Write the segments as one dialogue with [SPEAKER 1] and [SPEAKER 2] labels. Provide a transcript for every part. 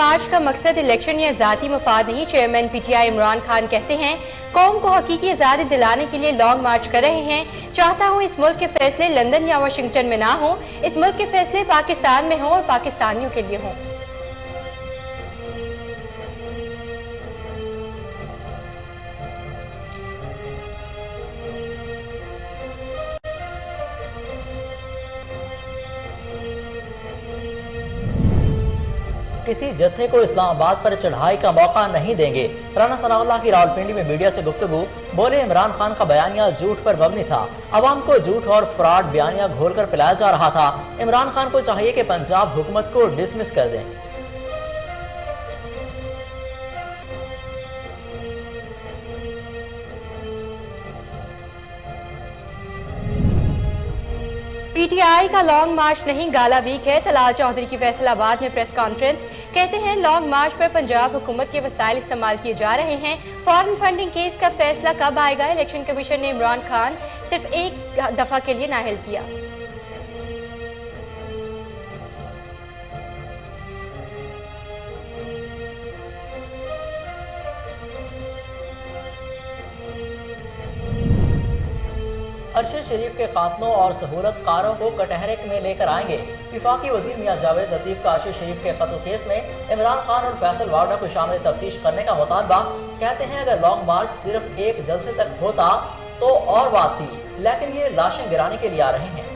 [SPEAKER 1] मार्च का मकसद इलेक्शन या ज़ाती मफाद नहीं। चेयरमैन पीटीआई इमरान खान कहते हैं, कौम को हकीकी आज़ादी दिलाने के लिए लॉन्ग मार्च कर रहे हैं। चाहता हूँ इस मुल्क के फैसले लंदन या वाशिंगटन में ना हो, इस मुल्क के फैसले पाकिस्तान में हों और पाकिस्तानियों के लिए हों।
[SPEAKER 2] किसी जत्थे को इस्लामाबाद पर चढ़ाई का मौका नहीं देंगे। राना सनाउल्लाह की रावलपिंडी में मीडिया से गुफ्तगू। बोले, इमरान खान का बयानिया झूठ पर मबनी था। अवाम को झूठ और फ्रॉड बयानिया घोलकर पिलाया जा रहा था। इमरान खान को चाहिए कि पंजाब हुकूमत को डिसमिस कर दें।
[SPEAKER 1] पीटीआई का लॉन्ग मार्च नहीं, गाला वीक है। तलाल चौधरी की फैसलाबाद में प्रेस कॉन्फ्रेंस। कहते हैं, लॉन्ग मार्च पर पंजाब हुकूमत के वसाइल इस्तेमाल किए जा रहे हैं। फॉरेन फंडिंग केस का फैसला कब आएगा? इलेक्शन कमीशन ने इमरान खान सिर्फ एक दफा के लिए नाअहल किया।
[SPEAKER 2] अरशद शरीफ के कातलों और सहूलत कारों को कटहरे में लेकर आएंगे। वफाकी वजीर मियां जावेद लतीफ का अरशद शरीफ के कत्ल केस में इमरान खान और फैसल वार्डा को शामिल तफ्तीश करने का मुतालबा। कहते हैं, अगर लॉन्ग मार्च सिर्फ एक जलसे तक होता तो और बात थी, लेकिन ये लाशें गिराने के लिए आ रहे हैं।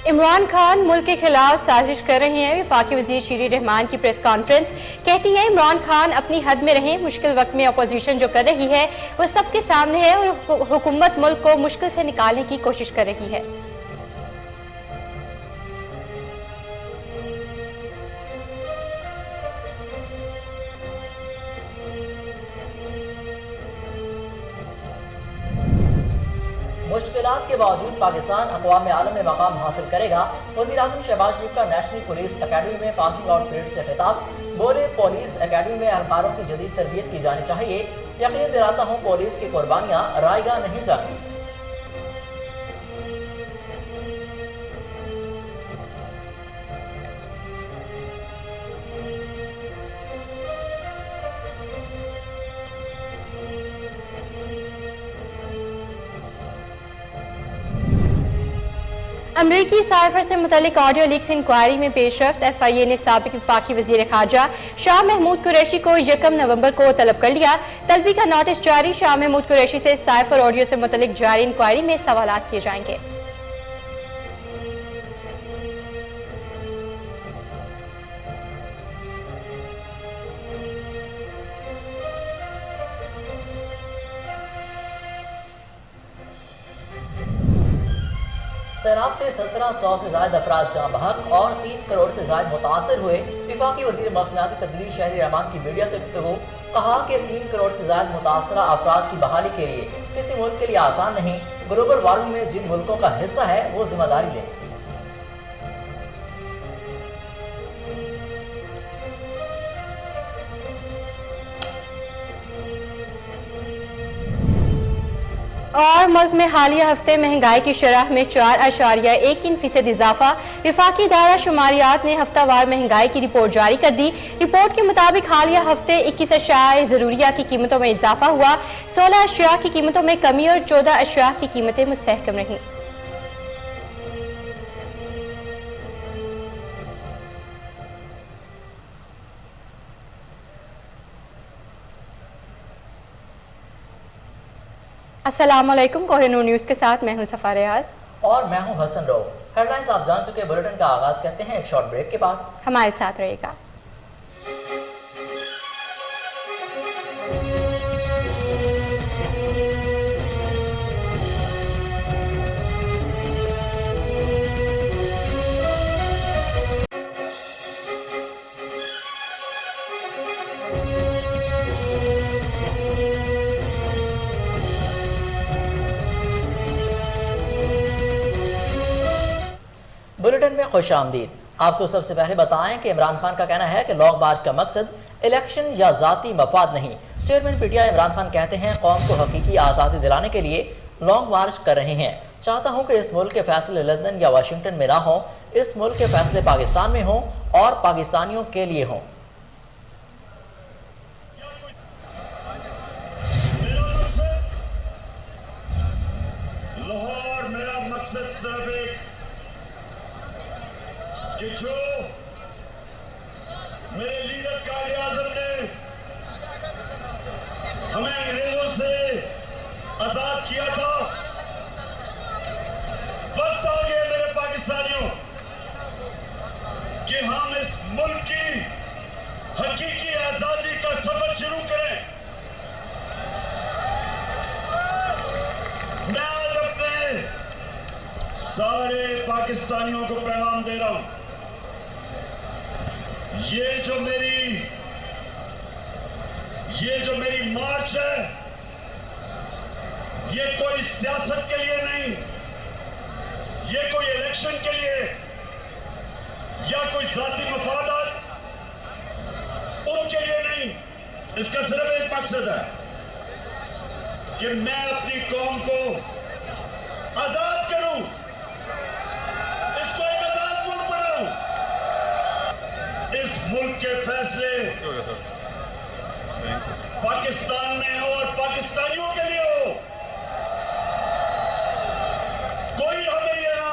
[SPEAKER 1] इमरान खान मुल्क के खिलाफ साजिश कर रहे हैं। वफाकी वजीर शीरी रहमान की प्रेस कॉन्फ्रेंस। कहती है, इमरान खान अपनी हद में रहें। मुश्किल वक्त में अपोजिशन जो कर रही है वो सबके सामने है और हुकूमत मुल्क को मुश्किल से निकालने की कोशिश कर रही है।
[SPEAKER 2] मुश्किलात के बावजूद पाकिस्तान अक़वाम आलम में मकाम हासिल करेगा। वज़ीर आज़म शहबाज शरीफ का नेशनल पुलिस अकेडमी में पासिंग आउट परेड से खिताब। बोले, पुलिस अकेडमी में एहलकारों की जदीद तरबियत की जानी चाहिए। यकीन दिलाता हूँ पुलिस की कुर्बानियाँ रायगा नहीं जाती।
[SPEAKER 1] अमरीकी साइफर से मुतल्लिक ऑडियो लीक्स इंक्वायरी में पेशरफ्त। FIA ने साबिक वफाकी वजीर खारजा शाह महमूद कुरैशी को 1 नवंबर को तलब कर लिया। तलबी का नोटिस जारी। शाह महमूद कुरैशी से साइफर ऑडियो से मुतल्लिक जारी इंक्वायरी में सवालात किए जाएंगे।
[SPEAKER 2] सैलाब से 1700 से ज्यादा अफराद जाँ बहक और 3 करोड़ से ज्यादा मुतासर हुए। वफाकी वजीर मौसमियाती तब्दीली शहरी रहमान की मीडिया से गुफ्तगू। कहा कि 3 करोड़ से ज्यादा मुतासरा अफराद की बहाली के लिए किसी मुल्क के लिए आसान नहीं। ग्लोबल वार्मिंग में जिन मुल्कों का हिस्सा है वो जिम्मेदारी लें।
[SPEAKER 1] और मुल्क में हालिया हफ्ते महंगाई की शरह में 4.1% इजाफा। वफाकी दायरा शुमारियात ने हफ्तावार महंगाई की रिपोर्ट जारी कर दी। रिपोर्ट के मुताबिक हालिया हफ्ते 21 अशिया ज़रूरिया की कीमतों में इजाफा हुआ, 16 अशिया की कीमतों में कमी और 14 अशिया की कीमतें मुस्तहकम रहीं। अस्सलामुअलैकुम। कोहिनूर न्यूज़ के साथ मैं हूं सफा रियाज
[SPEAKER 2] और मैं हूं हसन रऊफ। हेडलाइंस आप जान चुके। बुलेटिन का आगाज करते हैं एक शॉर्ट ब्रेक के बाद।
[SPEAKER 1] हमारे साथ रहेगा।
[SPEAKER 2] बुलेटिन में खुश आमदीद। आपको सबसे पहले बताएं कि इमरान खान का कहना है कि लॉन्ग मार्च का मकसद इलेक्शन या जाती मफाद नहीं। चेयरमैन पीटीआई इमरान खान कहते हैं कौम को हकीकी आज़ादी दिलाने के लिए लॉन्ग मार्च कर रहे हैं। चाहता हूं कि इस मुल्क के फैसले लंदन या वाशिंगटन में ना हो, इस मुल्क के फैसले पाकिस्तान में हों और पाकिस्तानियों के लिए हों।
[SPEAKER 3] लाहौर मेरा मकसद सिर्फ एक कि जो मेरे लीडर कायदे आज़म ने हमें अंग्रेजों से आजाद किया था, वक्त आ गया मेरे पाकिस्तानियों कि हम इस मुल्क की हकीकी आजादी का सफर शुरू करें। मैं आज अपने सारे पाकिस्तानियों को पैगाम दे रहा हूं, ये जो मेरी मार्च है, ये कोई सियासत के लिए नहीं, ये कोई इलेक्शन के लिए या कोई जाती मफादात उनके लिए नहीं। इसका सिर्फ एक मकसद है कि मैं अपनी कौम को आजाद करूं, इसको एक आजाद मुल्क बनाऊं। इस मुल्क के फैसले पाकिस्तान में हो और पाकिस्तानियों के लिए हो। कोई हमें ये ना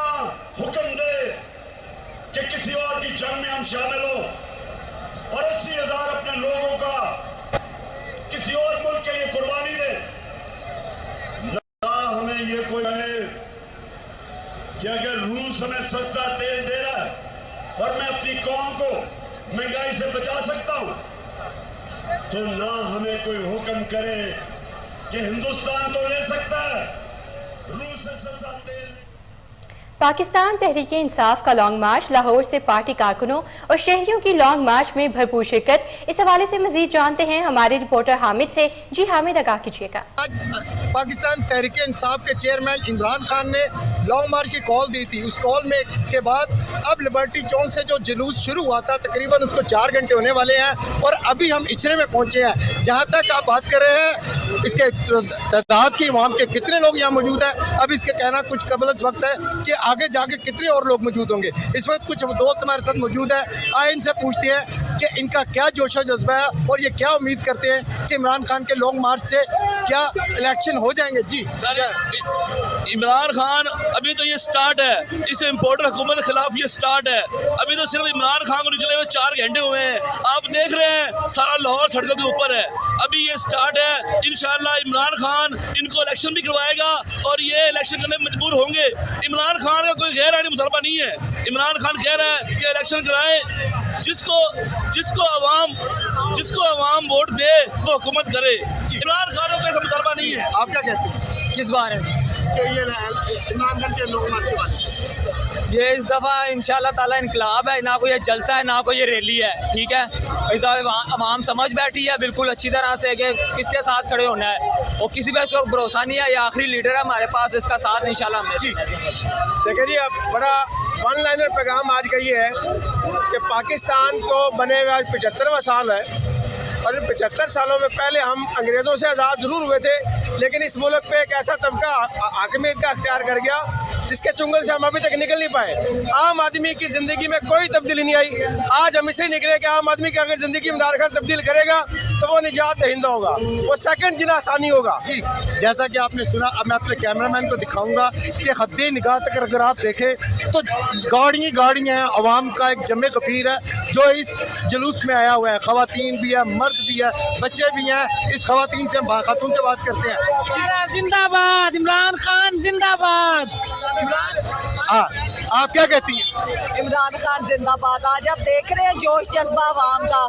[SPEAKER 3] हुक्म दे कि किसी और की जंग में हम शामिल हो और 80,000 अपने लोगों का किसी और मुल्क के लिए कुर्बानी दे। ना हमें ये कोई कहे कि अगर रूस हमें सस्ता तेल दे रहा है और मैं अपनी कौम को महंगाई से बचा सकता हूं, तो ना हमें कोई हुक्म करे कि हिंदुस्तान तो ले सकता है रूस से सस्ता तेल।
[SPEAKER 1] पाकिस्तान तहरीक इंसाफ का लॉन्ग मार्च, लाहौर से पार्टी कारकुनों और शहरियों की लॉन्ग मार्च में भरपूर शिरकत। इस हवाले से मजीद जानते हैं हमारे रिपोर्टर हामिद से। जी हामिद, आगाह कीजिएगा।
[SPEAKER 4] पाकिस्तान तहरीक इंसाफ के चेयरमैन इमरान खान ने लॉन्ग मार्च की कॉल दी थी। उस कॉल में के बाद अब लिबर्टी चौक से जो जुलूस शुरू हुआ था, तकरीबन उसको 4 घंटे होने वाले हैं और अभी हम इचरे में पहुंचे हैं। जहां तक आप बात कर रहे हैं इसके तादाद की, वहाँ के कितने लोग यहाँ मौजूद हैं, अब इसके कहना कुछ कबलत वक्त है कि आगे जाके कितने और लोग मौजूद होंगे। इस वक्त कुछ दोस्त हमारे साथ मौजूद है, आए इनसे पूछते हैं कि इनका क्या जोशो जज्बा है और ये क्या उम्मीद करते हैं कि इमरान खान के लॉन्ग मार्च से क्या इलेक्शन हो जाएंगे। जी
[SPEAKER 5] इमरान खान अभी तो ये स्टार्ट है, इस इम्पोर्टर हुकूमत के खिलाफ ये स्टार्ट है। अभी तो सिर्फ इमरान खान को निकले हुए 4 घंटे हुए हैं। आप देख रहे हैं सारा लाहौर सड़कों के ऊपर है। अभी ये स्टार्ट है। इंशाल्लाह इमरान खान इनको इलेक्शन भी करवाएगा और ये इलेक्शन करने में मजबूर होंगे। इमरान खान का कोई गैर आईनी मुतालबा नहीं है। इमरान खान कह रहा है कि इलेक्शन कराए, जिसको अवाम वोट दे वो हुकूमत करे। इमरान खान का कोई मुतालबा नहीं है।
[SPEAKER 4] आप क्या कहते हैं किस बारे में कि ये इमरान खान के लॉन्ग मार्च के बारे में?
[SPEAKER 6] ये इस दफ़ा इंशाल्लाह ताला इनकलाब है, ना कोई ये जलसा है ना कोई ये रैली है। ठीक है, इस दफ़ा आवाम समझ बैठी है बिल्कुल अच्छी तरह से कि किसके साथ खड़े होना है और किसी पे इसको भरोसा नहीं है। ये आखिरी लीडर है हमारे पास, इसका साथ इंशाल्लाह हमने।
[SPEAKER 4] देखिए जी, अब बड़ा वन लाइनर पैगाम आज का ये है कि पाकिस्तान को बने हुए 75वां साल है और इन 75 सालों में पहले हम अंग्रेज़ों से आज़ाद ज़रूर हुए थे, लेकिन इस मुल्क पे एक ऐसा तबका हाकिमियत का अख्तियार कर गया जिसके चुंगल से हम अभी तक निकल नहीं पाए। आम आदमी की ज़िंदगी में कोई तब्दीली नहीं आई। आज हम इसलिए निकले कि आम आदमी की अगर ज़िंदगी में इमरान खान तब्दील करेगा तो वो निजात दहिंदा होगा, वो सेकंड जिना आसानी होगा। ठीक, जैसा कि आपने सुना, अब मैं अपने कैमरामैन को दिखाऊंगा कि हद्दे निगाह तक अगर आप देखें तो गाड़ियाँ हैं, अवाम का एक जमे कफीर है जो इस जुलूस में आया हुआ है। ख़वातीन भी है, मर्द भी है, बच्चे भी हैं। इस ख़वातीन से हम खातून से बात करते हैं।
[SPEAKER 6] जिंदाबाद इमरान खान, जिंदाबाद।
[SPEAKER 4] हाँ, आप क्या कहती हैं?
[SPEAKER 7] इमरान खान जिंदाबाद। आज आप देख रहे हैं जोश जज्बा आवाम का,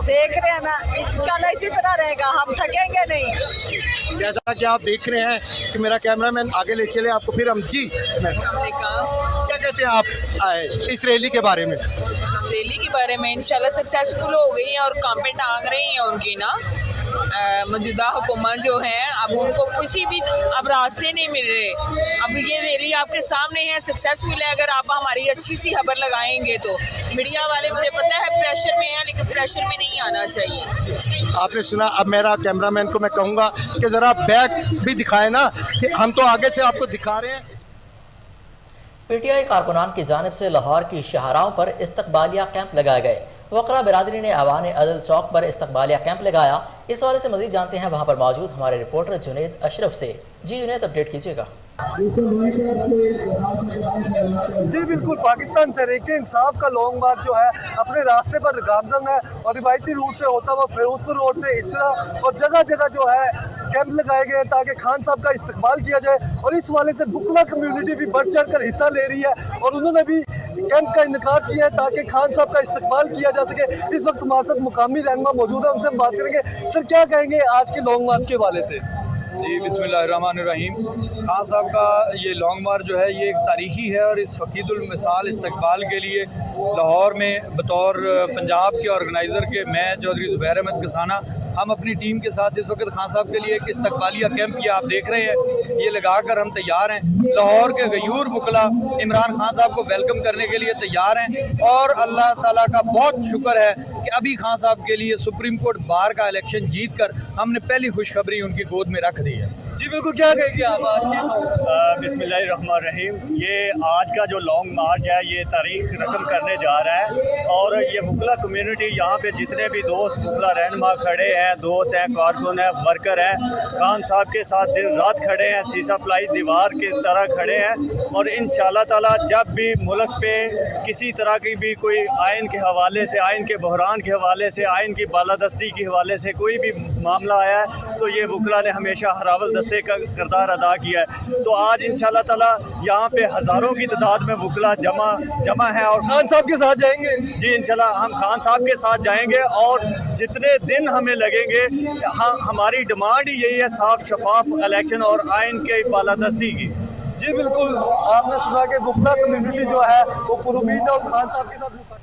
[SPEAKER 7] देख रहे हैं ना, इंशाल्लाह इसी तरह रहेगा, हम थकेंगे नहीं।
[SPEAKER 4] जैसा कि आप देख रहे हैं कि मेरा कैमरामैन आगे ले चले आपको, फिर हम जी क्या कहते हैं आप इस रैली के बारे में?
[SPEAKER 8] इस रैली के बारे में इंशाल्लाह सक्सेसफुल हो गई है और काम पे टांग रही हैं उनकी ना। मौजूदा हुकूमत जो है अब उनको किसी भी अब रास्ते नहीं मिल रहे। अब ये रैली आपके सामने है, सक्सेसफुल है। अगर आप हमारी अच्छी सी खबर लगाएंगे तो मीडिया वाले मुझे पता है प्रेशर में है, लेकिन प्रेशर में नहीं आना चाहिए।
[SPEAKER 9] आपने सुना, अब मेरा कैमरामैन को मैं कहूँगा कि ज़रा बैक भी दिखाए ना, कि हम तो आगे से आपको दिखा रहे हैं।
[SPEAKER 2] पीटीआई कारकुनान की जानिब से लाहौर की शाहराहों पर इस्तकबालिया कैंप लगाए गए। वकरा बिरादरी ने आवान अदल चौक पर इस्तकबालिया कैंप लगाया। इस हवाले से मजीद जानते हैं वहाँ पर मौजूद हमारे रिपोर्टर जुनेद अशरफ से। जी जुनेद, अपडेट कीजिएगा।
[SPEAKER 4] जी बिल्कुल, पाकिस्तान तहरीक इंसाफ का लॉन्ग मार्च जो है अपने रास्ते पर गामजंग है और रिवायती रूट से होता हुआ फिरोजपुर रोड से इचरा और जगह जगह जो है कैंप लगाए गए ताकि खान साहब का इस्तकबाल किया जाए। और इस वाले से बुकला कम्युनिटी भी बढ़ चढ़ कर हिस्सा ले रही है और उन्होंने भी कैंप का इनेकाद किया है ताकि खान साहब का इस्तकबाल किया जा सके। इस वक्त हमारे साथ मुकामी रहनुमा मौजूद है, उनसे हम बात करेंगे। सर, क्या कहेंगे आज के लॉन्ग मार्च के हवाले से?
[SPEAKER 10] जी बिस्मिल्लाहिर्रहमानिर्रहीम। खान साहब का ये लॉन्ग मार्च जो है ये एक तारीखी है और इस फ़कीदुल मिसाल इस्तकबाल के लिए लाहौर में बतौर पंजाब के ऑर्गेनाइज़र के मैं चौधरी ज़ुबैर अहमद कसाना हम अपनी टीम के साथ इस वक्त खान साहब के लिए एक इस्तकबालिया कैंप किया आप देख रहे हैं, ये लगा कर हम तैयार हैं। लाहौर के गयूर वकला इमरान खान साहब को वेलकम करने के लिए तैयार हैं और अल्लाह ताला का बहुत शुक्र है कि अभी खान साहब के लिए सुप्रीम कोर्ट बार का इलेक्शन जीत कर हमने पहली खुशखबरी उनकी गोद में रख दी है।
[SPEAKER 4] जी बिल्कुल, क्या कहेंगे आप आज के?
[SPEAKER 11] बिस्मिल्लाहिर्रहमानिर्रहीम। ये आज का जो लॉन्ग मार्च है ये तारीख रकम करने जा रहा है और ये वकला कम्युनिटी यहाँ पे जितने भी दोस्त वकला रहनुमा खड़े हैं, दोस्त हैं, कारकुन हैं, वर्कर हैं, खान साहब के साथ दिन रात खड़े हैं, सीसा प्लाई दीवार की तरह खड़े हैं। और इंशाअल्लाह ताला जब भी मुल्क पे किसी तरह की भी कोई आइन के हवाले से, आइन के बहरान के हवाले से, आइन की बालादस्ती के हवाले से कोई भी मामला आया है तो ये वकला ने हमेशा हरावल दस्ते का किरदार अदा किया है। तो आज इंशाअल्लाह ताला यहाँ पे हज़ारों की तादाद में वकला जमा है और
[SPEAKER 4] खान साहब के साथ जाएंगे।
[SPEAKER 11] जी इंशाल्लाह हम खान साहब के साथ जाएंगे और जितने दिन हमें लगेंगे हमारी डिमांड ही यही है, साफ शफाफ इलेक्शन और आइन के बालादस्ती की।
[SPEAKER 4] जी बिल्कुल, आपने सुना कि वकला कम्युनिटी जो है वो पुरुमीद है और खान साहब के साथ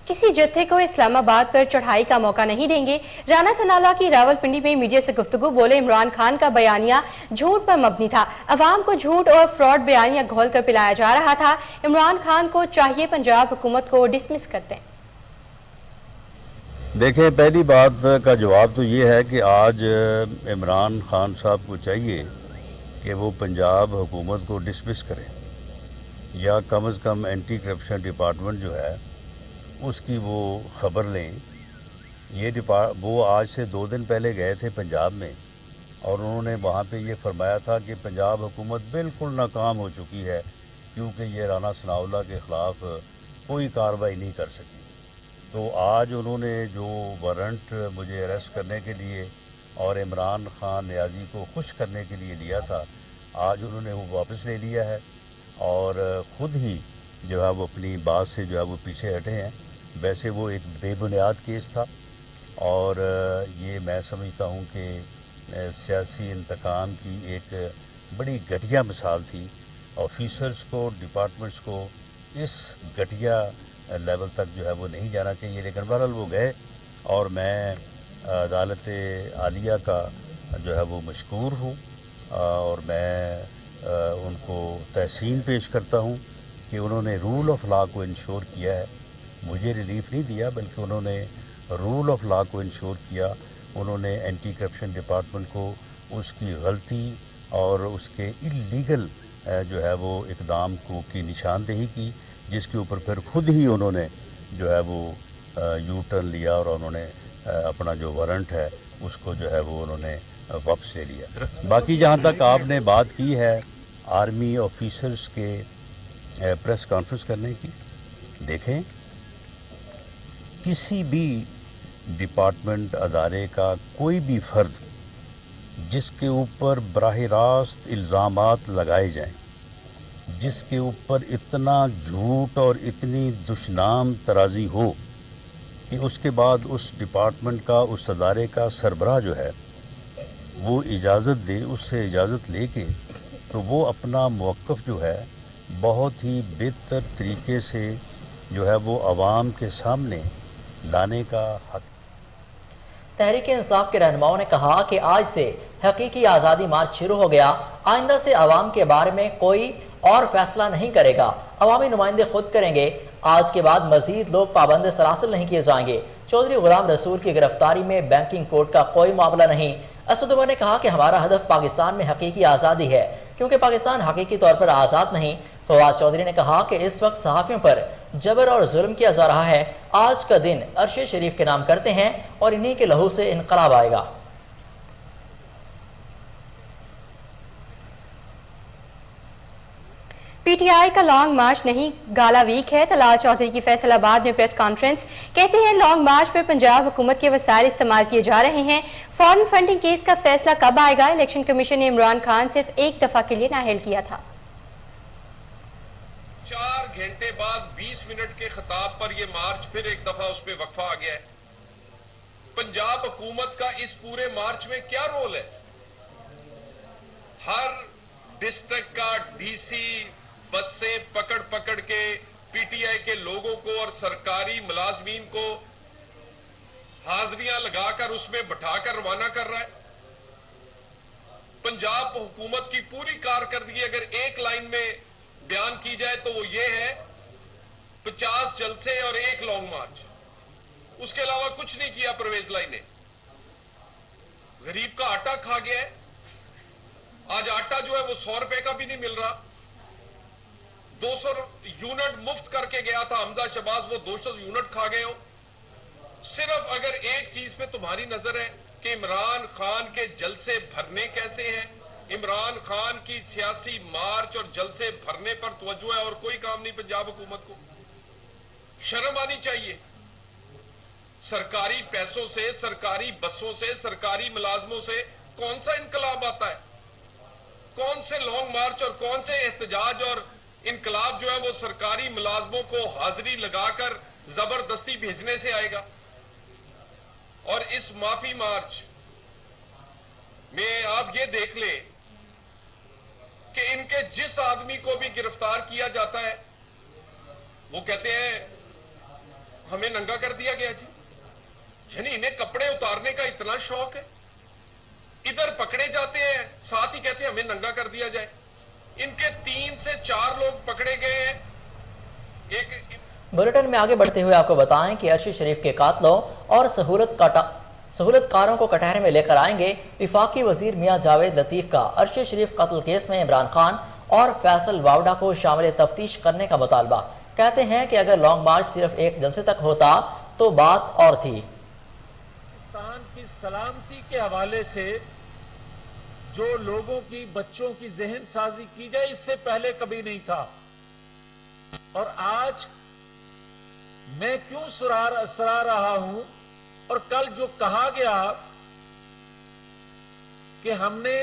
[SPEAKER 1] किसी जत्थे को इस्लामाबाद पर चढ़ाई का मौका नहीं देंगे। राना सनाउल्लाह की रावलपिंडी में मीडिया से गुफ्तगू बोले इमरान खान का बयानिया झूठ पर मबनी था। अवाम को झूठ और फ्रॉड बयानिया घोल कर पिलाया जा रहा था। इमरान खान को चाहिए पंजाब हुकूमत को डिसमिस कर दें।
[SPEAKER 12] देखें, पहली बात का जवाब तो ये है कि आज इमरान खान साहब को चाहिए कि वो पंजाब हुकूमत को डिसमिस करें या कम अज़ कम एंटी करप्शन डिपार्टमेंट जो है उसकी वो ख़बर लें। वो आज से 2 दिन पहले गए थे पंजाब में और उन्होंने वहाँ पे ये फरमाया था कि पंजाब हुकूमत बिल्कुल नाकाम हो चुकी है क्योंकि ये राना सनाउल्लाह के ख़िलाफ़ कोई कार्रवाई नहीं कर सकी। तो आज उन्होंने जो वारंट मुझे अरेस्ट करने के लिए और इमरान खान नियाज़ी को खुश करने के लिए लिया था, आज उन्होंने वो वापस ले लिया है और ख़ुद ही जो है वो अपनी बात से जो है वो पीछे हटे हैं। वैसे वो एक बेबुनियाद केस था और ये मैं समझता हूँ कि सियासी इंतकाम की एक बड़ी घटिया मिसाल थी। ऑफिसर्स को, डिपार्टमेंट्स को इस घटिया लेवल तक जो है वो नहीं जाना चाहिए, लेकिन बहरहाल वो गए और मैं अदालत आलिया का जो है वो मशकूर हूँ और मैं उनको तहसीन पेश करता हूँ कि उन्होंने रूल ऑफ लॉ को इंश्योर किया है। मुझे रिलीफ नहीं दिया बल्कि उन्होंने रूल ऑफ लॉ को इंश्योर किया। उन्होंने एंटी करप्शन डिपार्टमेंट को उसकी गलती और उसके इलीगल जो है वो इक़दाम को की निशानदेही की, जिसके ऊपर फिर खुद ही उन्होंने जो है वो यू टर्न लिया और उन्होंने अपना जो वारंट है उसको जो है वो उन्होंने वापस ले लिया। बाकी जहाँ तक आपने बात की है आर्मी ऑफिसर्स के प्रेस कॉन्फ्रेंस करने की, देखें किसी भी डिपार्टमेंट अदारे का कोई भी फ़र्द जिसके ऊपर बराह रास्त इल्ज़ामात लगाए जाएं, जिसके ऊपर इतना झूठ और इतनी दुश्नाम तराजी हो कि उसके बाद उस डिपार्टमेंट का, उस अदारे का सरबराह जो है वो इजाज़त दे, उससे इजाज़त लेके तो वो अपना मौक़िफ़ जो है बहुत ही बेहतर तरीके से जो है वो आवाम के सामने लाने का हक।
[SPEAKER 2] तहरीक इंसाफ के रहनुमाओं ने कहा कि आज से हकीकी आज़ादी मार्च शुरू हो गया। आइंदा से आवाम के बारे में कोई और फैसला नहीं करेगा, अवामी नुमाइंदे खुद करेंगे। आज के बाद मजीद लोग पाबंद सलासिल नहीं किए जाएंगे। चौधरी गुलाम रसूल की गिरफ्तारी में बैंकिंग कोड का कोई मामला नहीं। असद उमर ने कहा कि हमारा हदफ पाकिस्तान में हकीकी आज़ादी है, क्योंकि पाकिस्तान हकीकी तौर पर आज़ाद नहीं। फवाद चौधरी ने कहा कि इस वक्त सहाफ़ियों पर जबर और जुल्म किया जा रहा है। आज का दिन अरशे शरीफ के नाम करते हैं और इन्हीं के लहू से इनकलाब आएगा।
[SPEAKER 1] पीटीआई का लॉन्ग मार्च नहीं, गाला वीक है। तलाल चौधरी की फैसलाबाद में प्रेस कॉन्फ्रेंस। कहते हैं लॉन्ग मार्च पर पंजाब हुकूमत के वसाइल इस्तेमाल किए जा रहे हैं। फॉरेन फंडिंग केस का फैसला कब आएगा? इलेक्शन कमीशन ने इमरान खान सिर्फ एक दफा के लिए नाअहल किया था।
[SPEAKER 13] 4 घंटे बाद 20 मिनट के खिताब पर यह मार्च फिर एक दफा उस पर वक्फा आ गया है। पंजाब हुकूमत का इस पूरे मार्च में क्या रोल है? हर डिस्ट्रिक्ट का डीसी बस से पकड़ पकड़ के पीटीआई के लोगों को और सरकारी मुलाजमीन को हाजिरियां लगाकर उसमें बैठाकर रवाना कर रहा है। पंजाब हुकूमत की पूरी कारकर्दगी अगर एक लाइन में बयान की जाए तो वो ये है, 50 जलसे और 1 लॉन्ग मार्च। उसके अलावा कुछ नहीं किया परवेज लाई ने। गरीब का आटा खा गया है। आज आटा जो है वो 100 रुपए का भी नहीं मिल रहा। 200 यूनिट मुफ्त करके गया था हमजा शहबाज, वो 200 यूनिट खा गए हो। सिर्फ अगर एक चीज पे तुम्हारी नजर है कि इमरान खान के जलसे भरने कैसे हैं, इमरान खान की सियासी मार्च और जलसे भरने पर तवज्जो है और कोई काम नहीं पंजाब हुकूमत को। शर्म आनी चाहिए। सरकारी पैसों से, सरकारी बसों से, सरकारी मुलाजमों से कौन सा इनकलाब आता है? कौन से लॉन्ग मार्च और कौन से एहतजाज और इनकलाब जो है वो सरकारी मुलाजमों को हाजिरी लगाकर जबरदस्ती भेजने से आएगा? और इस माफी मार्च में आप ये देख लें कि इनके जिस आदमी को भी गिरफ्तार किया जाता है वो कहते हैं हमें नंगा कर दिया गया जी। यानी इन्हें कपड़े उतारने का इतना शौक है। इधर पकड़े जाते हैं, साथ ही कहते हैं हमें नंगा कर दिया जाए। इनके 3 से 4 लोग पकड़े गए हैं।
[SPEAKER 2] बुलेटिन में आगे बढ़ते हुए आपको बताएं कि अरशद शरीफ के कातलों और सहूलतकारों को कटहरे में लेकर आएंगे। वफाकी वजीर मियां जावेद लतीफ का अरशद शरीफ कत्ल केस में इमरान खान और फैसल वावडा को शामिल तफ्तीश करने का मुतालबा। कहते हैं कि अगर लॉन्ग मार्च सिर्फ एक जलसे तक होता तो बात और थी।
[SPEAKER 14] पाकिस्तान की सलामती के हवाले से जो लोगों की, बच्चों की जहन साजी की जाए, इससे पहले कभी नहीं था। और आज मैं क्यों सराह रहा हूं, और कल जो कहा गया कि हमने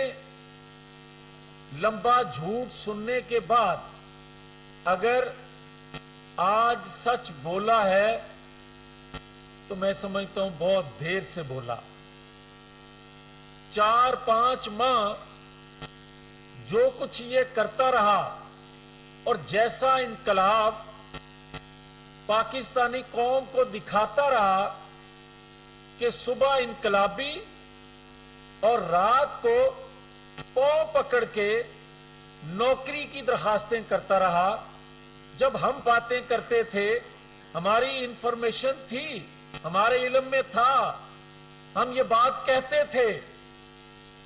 [SPEAKER 14] लंबा झूठ सुनने के बाद अगर आज सच बोला है तो मैं समझता हूं बहुत देर से बोला। 4-5 माह जो कुछ ये करता रहा और जैसा इनकलाब पाकिस्तानी कौम को दिखाता रहा कि सुबह इनकलाबी और रात को पांव पकड़ के नौकरी की दरखास्तें करता रहा। जब हम बातें करते थे, हमारी इंफॉर्मेशन थी, हमारे इल्म में था, हम ये बात कहते थे,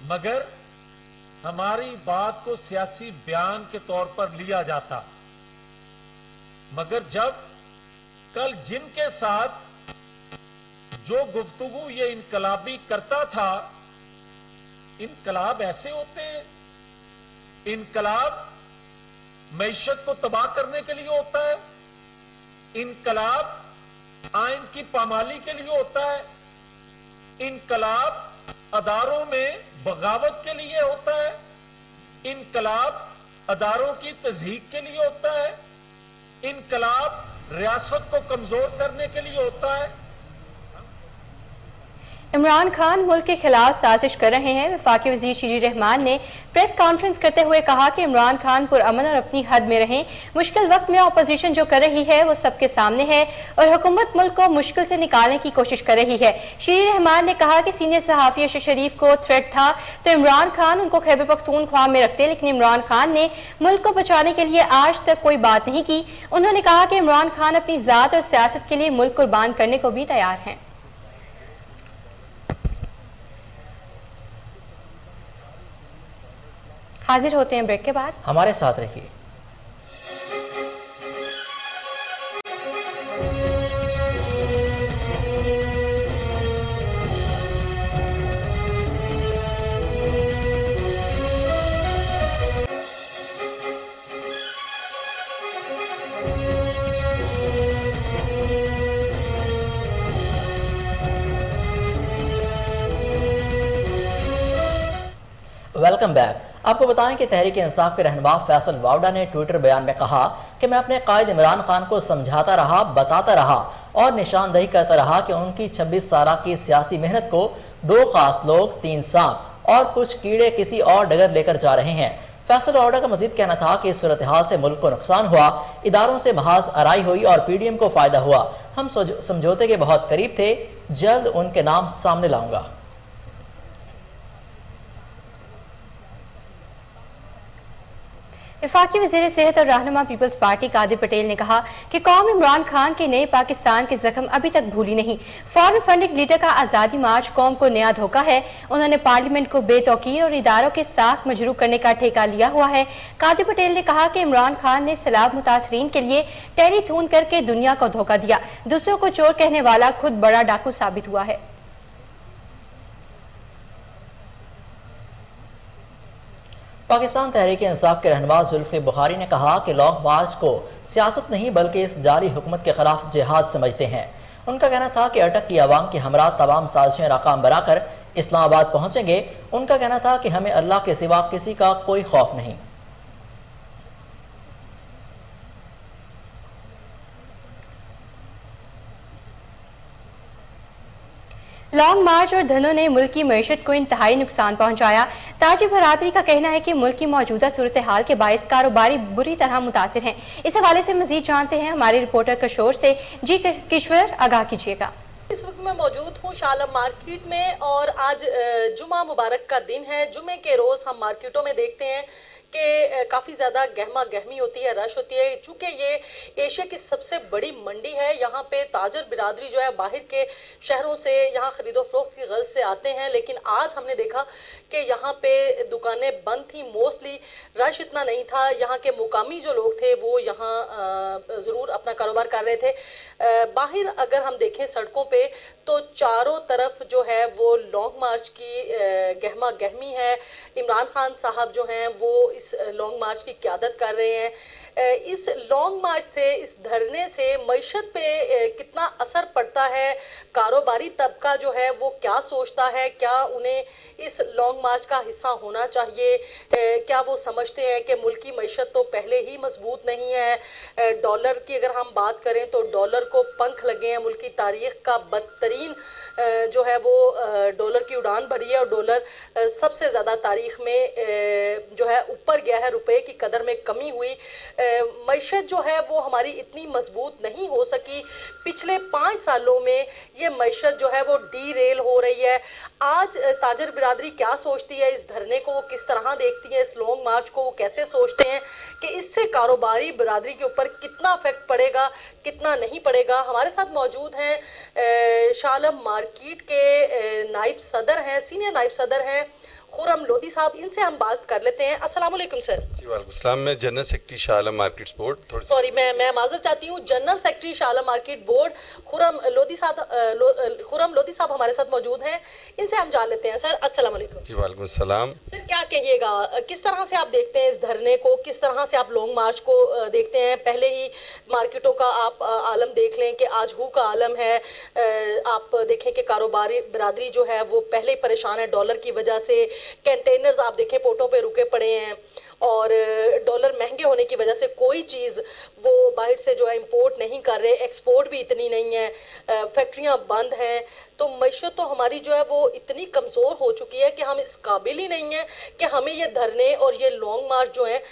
[SPEAKER 14] मगर हमारी बात को सियासी बयान के तौर पर लिया जाता। मगर जब कल जिनके साथ जो गुफ्तगू ये इनकलाबी करता था, इनकलाब ऐसे होते हैं। इनकलाब मईशत को तबाह करने के लिए होता है। इनकलाब आइन की पामाली के लिए होता है। इनकलाब अदारों में बगावत के लिए होता है। इनकलाब अदारों की तज़हीक के लिए होता है। इनकलाब रियासत को कमजोर करने के लिए होता है।
[SPEAKER 1] इमरान खान मुल्क के खिलाफ साजिश कर रहे हैं। वफाकी वज़ीर शीरी रहमान ने प्रेस कॉन्फ्रेंस करते हुए कहा कि इमरान खान पुरअमन और अपनी हद में रहें। मुश्किल वक्त में अपोजिशन जो कर रही है वो सबके सामने है और हुकूमत मुल्क को मुश्किल से निकालने की कोशिश कर रही है। शीरी रहमान ने कहा कि सीनियर सहाफ़ी अरशद शरीफ को थ्रेट था तो इमरान खान उनको खैबर पख्तूनख्वा में रखते, लेकिन इमरान खान ने मुल्क को बचाने के लिए आज तक कोई बात नहीं की। उन्होंने कहा कि इमरान खान अपनी ज़ात और सियासत के लिए मुल्क कुर्बान करने को भी तैयार हैं। हाजिर होते हैं ब्रेक के बाद,
[SPEAKER 2] हमारे साथ रहिए। Welcome back. आपको बताएं कि तहरीक इंसाफ के रहनुमा फैसल वावडा ने ट्विटर बयान में कहा कि मैं अपने कायद इमरान खान को समझाता रहा, बताता रहा और निशानदही करता रहा कि उनकी 26 साल की सियासी मेहनत को 2 खास लोग, 3 सांप और कुछ कीड़े किसी और डगर लेकर जा रहे हैं। फैसल वावडा का मजीद कहना था कि इस सूरत हाल से मुल्क को नुकसान हुआ, इदारों से महाज आराई हुई और PDM को फायदा हुआ। हम समझौते के बहुत करीब थे, जल्द उनके नाम सामने लाऊंगा।
[SPEAKER 1] वफाकी वज़ीर सेहत और रहनुमा पीपल्स पार्टी कादिर पटेल ने कहा कि कौम इमरान खान के नए पाकिस्तान के जख्म अभी तक भूली नहीं। फॉरेन फंडिंग लीडर का आज़ादी मार्च कौम को नया धोखा है। उन्होंने पार्लियामेंट को बेतौकीर और इदारों के साख मजरू करने का ठेका लिया हुआ है। कादिर पटेल ने कहा कि इमरान खान ने सैलाब मुतासरीन के लिए टेलीथून करके दुनिया को धोखा दिया। दूसरों को चोर कहने वाला खुद बड़ा डाकू साबित हुआ है।
[SPEAKER 2] पाकिस्तान तहरीक इंसाफ के रहनुमा जुल्फ़िकार बुखारी ने कहा कि लॉन्ग मार्च को सियासत नहीं बल्कि इस जारी हुकूमत के खिलाफ जिहाद समझते हैं। उनका कहना था कि अटक की आवाम के हमरा तमाम साजिशें नाकाम बनाकर इस्लामाबाद पहुंचेंगे। उनका कहना था कि हमें अल्लाह के सिवा किसी का कोई खौफ नहीं।
[SPEAKER 1] लॉन्ग मार्च और धनों ने मुल्क की मईशत को इंतहाई नुकसान पहुंचाया। ताजी बरादरी का कहना है कि मुल्क की मौजूदा सूरत हाल के बायस कारोबारी बुरी तरह मुतासिर हैं। इस हवाले से मजीद जानते हैं हमारे रिपोर्टर किशोर से। जी किशोर, आगाह कीजिएगा।
[SPEAKER 15] इस वक्त मैं मौजूद हूँ शालम मार्केट में और आज जुमा मुबारक का दिन है। जुमे के रोज़ हम मार्केटों में देखते हैं कि काफ़ी ज़्यादा गहमा गहमी होती है, रश होती है। चूँकि ये एशिया की सबसे बड़ी मंडी है, यहाँ पे ताजर बिरादरी जो है बाहर के शहरों से यहाँ ख़रीदो फरोख्त की गर्ज से आते हैं। लेकिन आज हमने देखा कि यहाँ पे दुकानें बंद थी, मोस्टली रश इतना नहीं था। यहाँ के मुकामी जो लोग थे वो यहाँ ज़रूर अपना कारोबार कर रहे थे। बाहर अगर हम देखें सड़कों पे तो चारों तरफ जो है वो लॉन्ग मार्च की गहमा गहमी है। इमरान खान साहब जो हैं वो इस लॉन्ग मार्च की क़यादत कर रहे हैं। इस लॉन्ग मार्च से, इस धरने से मईशत पे कितना असर पड़ता है, कारोबारी तबका जो है वो क्या सोचता है, क्या उन्हें इस लॉन्ग मार्च का हिस्सा होना चाहिए, क्या वो समझते हैं कि मुल्क की मईशत तो पहले ही मजबूत नहीं है। डॉलर की अगर हम बात करें तो डॉलर को पंख लगे हैं, मुल्क की तारीख़ का बदतरीन जो है वो डॉलर की उड़ान भरी है और डॉलर सबसे ज़्यादा तारीख़ में जो है ऊपर गया है, रुपए की कदर में कमी हुई। मईशत जो है वो हमारी इतनी मजबूत नहीं हो सकी। पिछले 5 सालों में ये मईशत जो है वो डीरेल हो रही है। आज ताजर बिरादरी क्या सोचती है, इस धरने को वो किस तरह देखती है, इस लॉन्ग मार्च को वो कैसे सोचते हैं कि इससे कारोबारी बिरादरी के ऊपर कितना इफेक्ट पड़ेगा, कितना नहीं पड़ेगा। हमारे साथ मौजूद हैं शालम मार्केट के नाइब सदर हैं, सीनियर नाइब सदर हैं खुरम लोधी साहब। इनसे हम बात कर लेते हैं। अस्सलाम वालेकुम सर।
[SPEAKER 16] जी वालेकुम सलाम। मैं जनरल सेक्रेटरी शालम मार्केट्स बोर्ड।
[SPEAKER 15] सॉरी, मैं माजर चाहती हूँ। जनरल सेक्रेटरी शालम मार्केट बोर्ड खुरम लोधी साहब हमारे साथ मौजूद हैं। इनसे हम जान लेते हैं। सर अस्सलाम वालेकुम।
[SPEAKER 16] जी वालेकुम सलाम।
[SPEAKER 15] सर क्या कहिएगा, किस तरह से आप देखते हैं इस धरने को, किस तरह से आप लॉन्ग मार्च को देखते हैं? पहले ही मार्केटों का आप आलम देख लें कि आज हू का आलम है। आप देखें कि कारोबारी बिरादरी जो है वो पहले ही परेशान है डॉलर की वजह से। कंटेनर्स आप देखें पोर्टों पे रुके पड़े हैं, और डॉलर महंगे होने की वजह से कोई चीज़ वो बाहर से जो है इंपोर्ट नहीं कर रहे, एक्सपोर्ट भी इतनी नहीं है, फैक्ट्रियां बंद हैं, तो मईशत तो हमारी जो है वो इतनी कमज़ोर हो चुकी है कि हम इस काबिल ही नहीं हैं कि हमें ये धरने और ये लॉन्ग मार्च जो है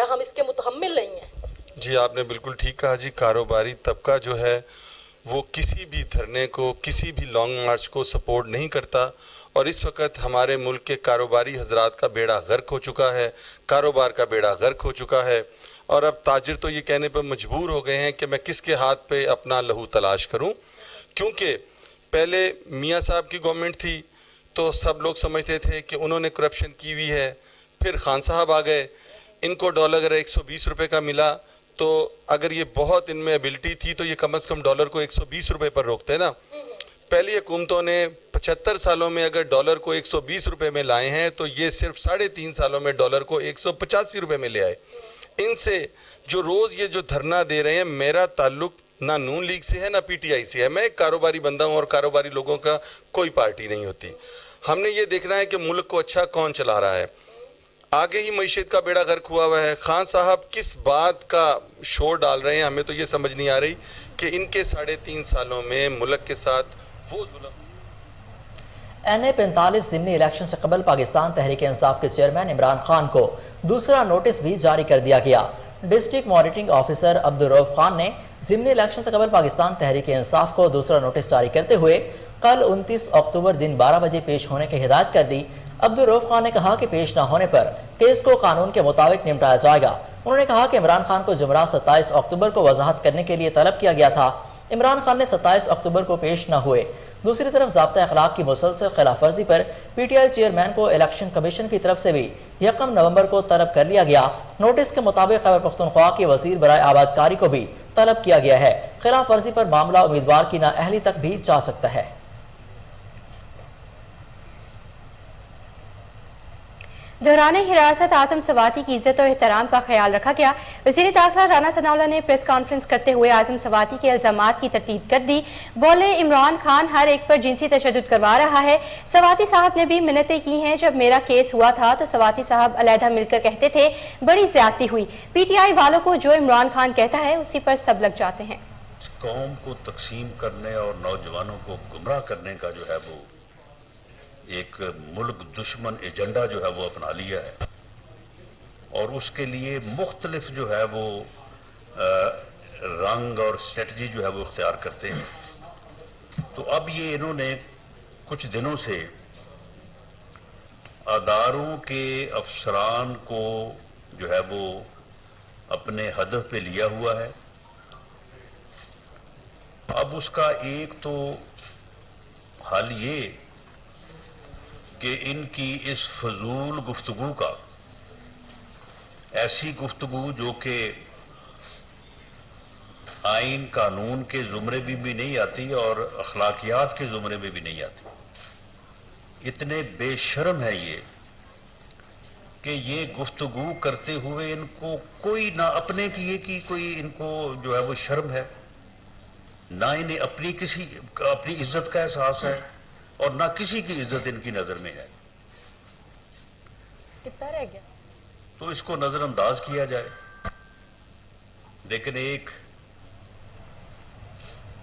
[SPEAKER 15] हम इसके मुतहम्मिल नहीं हैं।
[SPEAKER 16] जी आपने बिल्कुल ठीक कहा जी, कारोबारी तबका जो है वो किसी भी धरने को, किसी भी लॉन्ग मार्च को सपोर्ट नहीं करता, और इस वक्त हमारे मुल्क के कारोबारी हजरात का बेड़ा गर्क हो चुका है, कारोबार का बेड़ा गर्क हो चुका है, और अब ताजिर तो ये कहने पर मजबूर हो गए हैं कि मैं किसके हाथ पे अपना लहू तलाश करूं, क्योंकि पहले मियाँ साहब की गवर्नमेंट थी तो सब लोग समझते थे कि उन्होंने करप्शन की हुई है, फिर खान साहब आ गए, इनको डॉलर अगर 120 रुपये का मिला तो अगर ये बहुत इनमें एबिलिटी थी तो ये कम से कम डॉलर को 120 रुपये पर रोकते ना। पहली हुकूमतों ने 75 सालों में अगर डॉलर को 120 रुपये में लाए हैं तो ये सिर्फ 3.5 सालों में डॉलर को 185 रुपये में ले आए। इनसे जो रोज़ ये जो धरना दे रहे हैं, मेरा ताल्लुक ना नून लीग से है ना पीटीआई से है, मैं एक कारोबारी बंदा हूँ और कारोबारी लोगों का कोई पार्टी नहीं होती। हमने ये देखना है कि मुल्क को अच्छा कौन चला रहा है। आगे ही मईशत का बेड़ा गर्क हुआ हुआ है। खान साहब किस बात का शोर डाल रहे हैं, हमें तो ये समझ नहीं आ रही कि इनके 3.5 सालों में मुल्क के साथ वो जुल्म।
[SPEAKER 2] NA 45 ज़िमनी इलेक्शन से कबल पाकिस्तान तहरीक इंसाफ के चेयरमैन इमरान खान को दूसरा नोटिस भी जारी कर दिया गया। District monitoring officer Abdul Rauf Khan ने ज़िमनी इलेक्शन से कबल पाकिस्तान तहरीक इंसाफ को दूसरा नोटिस जारी करते हुए कल 29 अक्टूबर दिन 12 बजे पेश होने की हिदायत कर दी। अब्दुल रऊफ खान ने कहा कि पेश न होने पर केस को कानून के मुताबिक निपटाया जाएगा। उन्होंने कहा कि इमरान खान को जुमरा 27 अक्टूबर को वजाहत करने के लिए तलब किया गया था। इमरान खान ने 27 अक्टूबर को पेश न हुए। दूसरी तरफ ज़ाब्ता अखलाक की मुसलसल खिलाफ वर्जी पर PTI चेयरमैन को इलेक्शन कमीशन की तरफ से भी 1 नवंबर को तलब कर लिया गया। नोटिस के मुताबिक खैबर पख्तूनख्वा के वजीर बराए आबादकारी को भी तलब किया गया है। खिलाफ वर्जी पर मामला उम्मीदवार की नाअहली तक भी जा सकता है।
[SPEAKER 1] दौरान हिरासत आजम सवाती की इज्जत और एहतराम का ख्याल रखा गया। वज़ीर दाखिला राना सनाउल्लाह ने प्रेस कॉन्फ्रेंस करते हुए आजम सवाती के इल्जामात की तरदीद कर दी। बोले, इमरान खान हर एक पर जिनसी तशद्दुद करवा रहा है। सवाती साहब ने भी मिन्नतें की हैं। जब मेरा केस हुआ था तो सवाती साहब अलहदा मिलकर कहते थे बड़ी ज्यादती हुई। PTI वालों को जो इमरान खान कहता है उसी पर सब लग जाते हैं।
[SPEAKER 12] कौम को तकसीम करने और नौजवानों को गुमराह करने का जो है वो एक मुल्क दुश्मन एजेंडा जो है वो अपना लिया है, और उसके लिए मुख्तलिफ जो है वो रंग और स्ट्रेटजी जो है वो इख्तियार करते हैं। तो अब ये इन्होंने कुछ दिनों से अदारों के अफसरान को जो है वो अपने हदफ पे लिया हुआ है। अब उसका एक तो हल ये कि इनकी इस फजूल गुफ्तगू का, ऐसी गुफ्तगू जो कि आइन कानून के ज़ुमरे में भी नहीं आती और अखलाकियात के ज़ुमरे में भी नहीं आती, इतने बेशर्म है ये कि ये गुफ्तगू करते हुए इनको कोई ना अपने किए की कोई इनको जो है वो शर्म है, ना इन्हें अपनी इज्जत का एहसास है और ना किसी की इज्जत इनकी नजर में है।
[SPEAKER 15] कितना रह गया?
[SPEAKER 12] तो इसको नजरअंदाज किया जाए। लेकिन एक